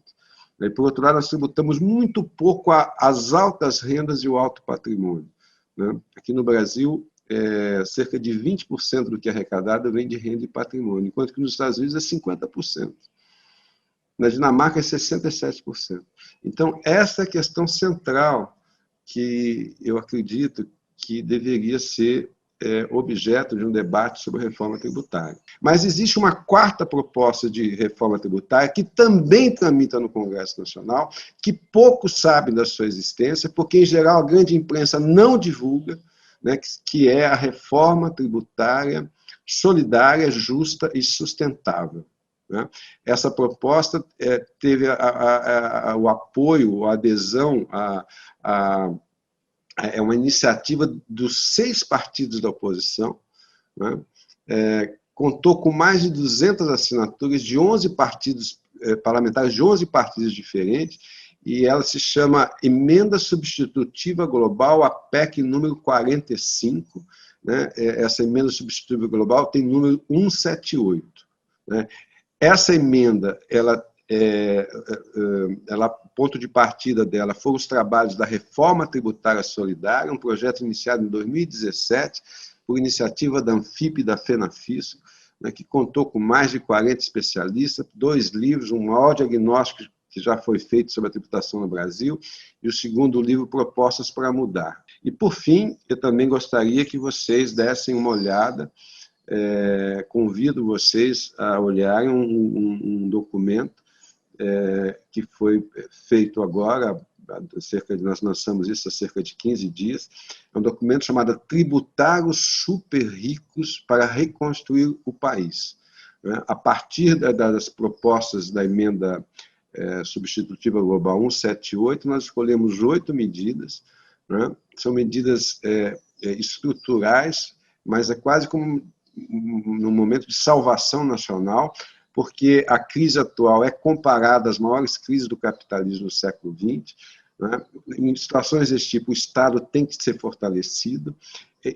S8: E, por outro lado, nós tributamos muito pouco as altas rendas e o alto patrimônio. Aqui no Brasil, cerca de 20% do que é arrecadado vem de renda e patrimônio, enquanto que nos Estados Unidos é 50%. Na Dinamarca é 67%. Então, essa é a questão central que eu acredito que deveria ser objeto de um debate sobre reforma tributária. Mas existe uma quarta proposta de reforma tributária que também tramita no Congresso Nacional, que poucos sabem da sua existência, porque, em geral, a grande imprensa não divulga, né, que é a reforma tributária solidária, justa e sustentável. Né? Essa proposta teve o apoio, a adesão é uma iniciativa dos 6 partidos da oposição, né? Contou com mais de 200 assinaturas de 11 partidos parlamentares, de 11 partidos diferentes, e ela se chama Emenda Substitutiva Global, a PEC número 45. Né? Essa emenda substitutiva global tem número 178. Né? Essa emenda, ponto de partida dela foram os trabalhos da Reforma Tributária Solidária, um projeto iniciado em 2017 por iniciativa da Anfip e da FENAFISCO, né, que contou com mais de 40 especialistas, 2 livros, um maior diagnóstico que já foi feito sobre a tributação no Brasil, e o segundo livro, Propostas para Mudar. E, por fim, eu também gostaria que vocês dessem uma olhada, convido vocês a olharem um documento que foi feito agora, nós lançamos isso há cerca de 15 dias, é um documento chamado Tributários Super Ricos para Reconstruir o País. Né? A partir das propostas da emenda substitutiva global 178, nós escolhemos 8 medidas, né? São medidas estruturais, mas é quase como num momento de salvação nacional, porque a crise atual é comparada às maiores crises do capitalismo do século XX. Né? Em situações desse tipo, o Estado tem que ser fortalecido,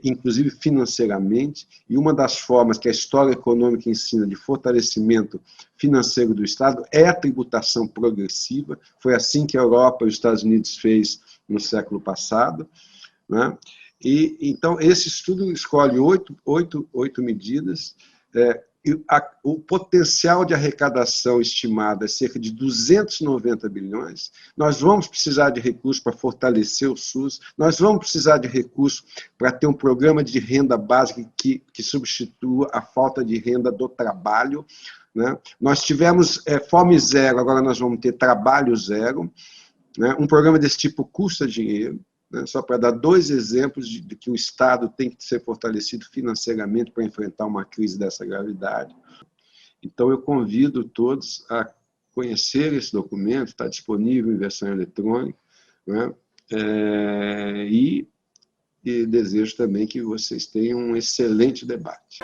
S8: inclusive financeiramente, e uma das formas que a história econômica ensina de fortalecimento financeiro do Estado é a tributação progressiva. Foi assim que a Europa e os Estados Unidos fez no século passado. Né? E, então, esse estudo escolhe 8 medidas. O potencial de arrecadação estimado é cerca de 290 bilhões. Nós vamos precisar de recursos para fortalecer o SUS, nós vamos precisar de recursos para ter um programa de renda básica que substitua a falta de renda do trabalho. Né? Nós tivemos fome zero, agora nós vamos ter trabalho zero. Né? Um programa desse tipo custa dinheiro. Só para dar 2 exemplos de que o Estado tem que ser fortalecido financeiramente para enfrentar uma crise dessa gravidade. Então, eu convido todos a conhecer esse documento, está disponível em versão eletrônica, né? E desejo também que vocês tenham um excelente debate.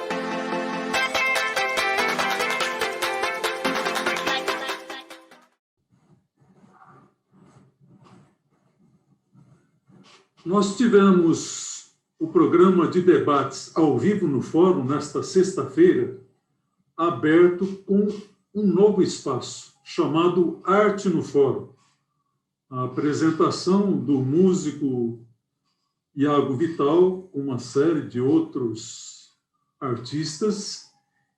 S1: Nós tivemos o programa de debates ao vivo no Fórum, nesta sexta-feira, aberto com um novo espaço, chamado Arte no Fórum. A apresentação do músico Iago Vital, com uma série de outros artistas,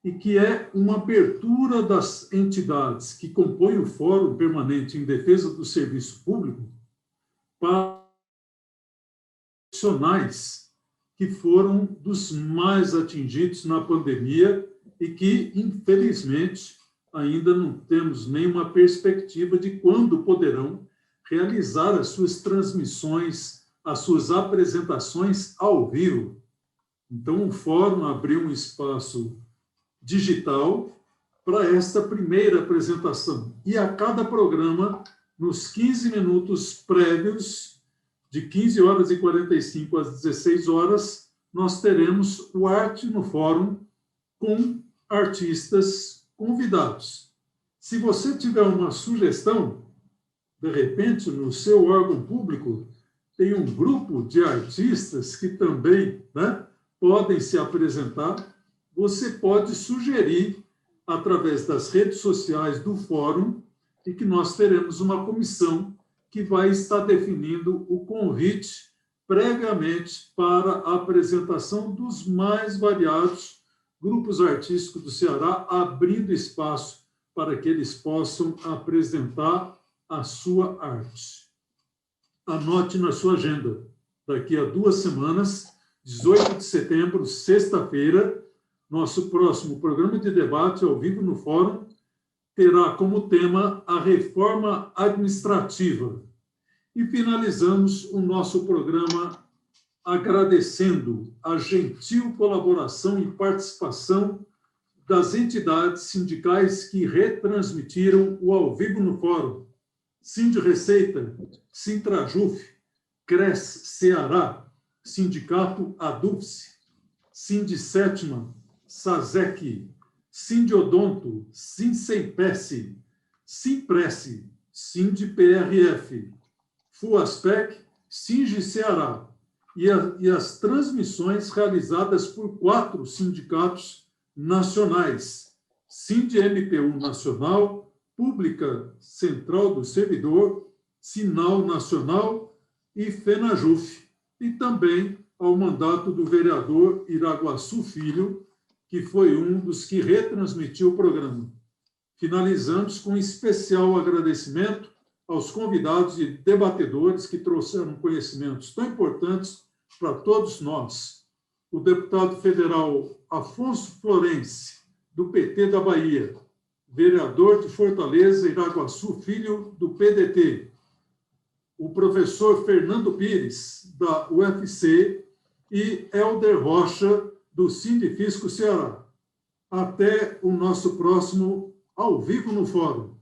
S1: e que é uma abertura das entidades que compõem o Fórum Permanente em Defesa do Serviço Público para profissionais que foram dos mais atingidos na pandemia e que, infelizmente, ainda não temos nenhuma perspectiva de quando poderão realizar as suas transmissões, as suas apresentações ao vivo. Então, o Fórum abriu um espaço digital para esta primeira apresentação. E a cada programa, nos 15 minutos prévios, de 15 horas e 45 às 16 horas, nós teremos o Arte no Fórum com artistas convidados. Se você tiver uma sugestão, de repente, no seu órgão público, tem um grupo de artistas que também, né, podem se apresentar, você pode sugerir, através das redes sociais do Fórum, e que nós teremos uma comissão que vai estar definindo o convite previamente para a apresentação dos mais variados grupos artísticos do Ceará, abrindo espaço para que eles possam apresentar a sua arte. Anote na sua agenda. Daqui a 2 semanas, 18 de setembro, sexta-feira, nosso próximo programa de debate ao vivo no Fórum terá como tema a reforma administrativa. E finalizamos o nosso programa agradecendo a gentil colaboração e participação das entidades sindicais que retransmitiram o ao vivo no Fórum. Sindreceita, Sintrajuf, CRES Ceará, Sindicato ADUPSE, Sindsétima, SASEC, Sindiodonto, Sinsempes, Simpresse, Sindprf, FUASPEC, Singe Ceará, e as transmissões realizadas por 4 sindicatos nacionais, SINDMPU Nacional, Pública Central do Servidor, Sinal Nacional e FENAJUF, e também ao mandato do vereador Iraguaçu Filho, que foi um dos que retransmitiu o programa. Finalizamos com especial agradecimento aos convidados e debatedores que trouxeram conhecimentos tão importantes para todos nós. O deputado federal Afonso Florense, do PT da Bahia, vereador de Fortaleza, Iraguaçu Filho, do PDT, o professor Fernando Pires, da UFC, e Helder Rocha, do Sindifisco Ceará. Até o nosso próximo Ao Vivo no Fórum.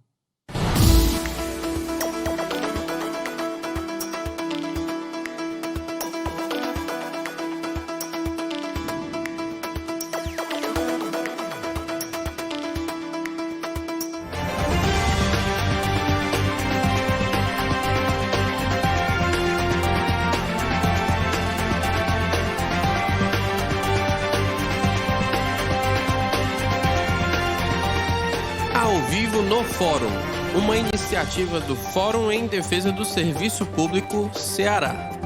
S9: No Fórum, uma iniciativa do Fórum em Defesa do Serviço Público Ceará.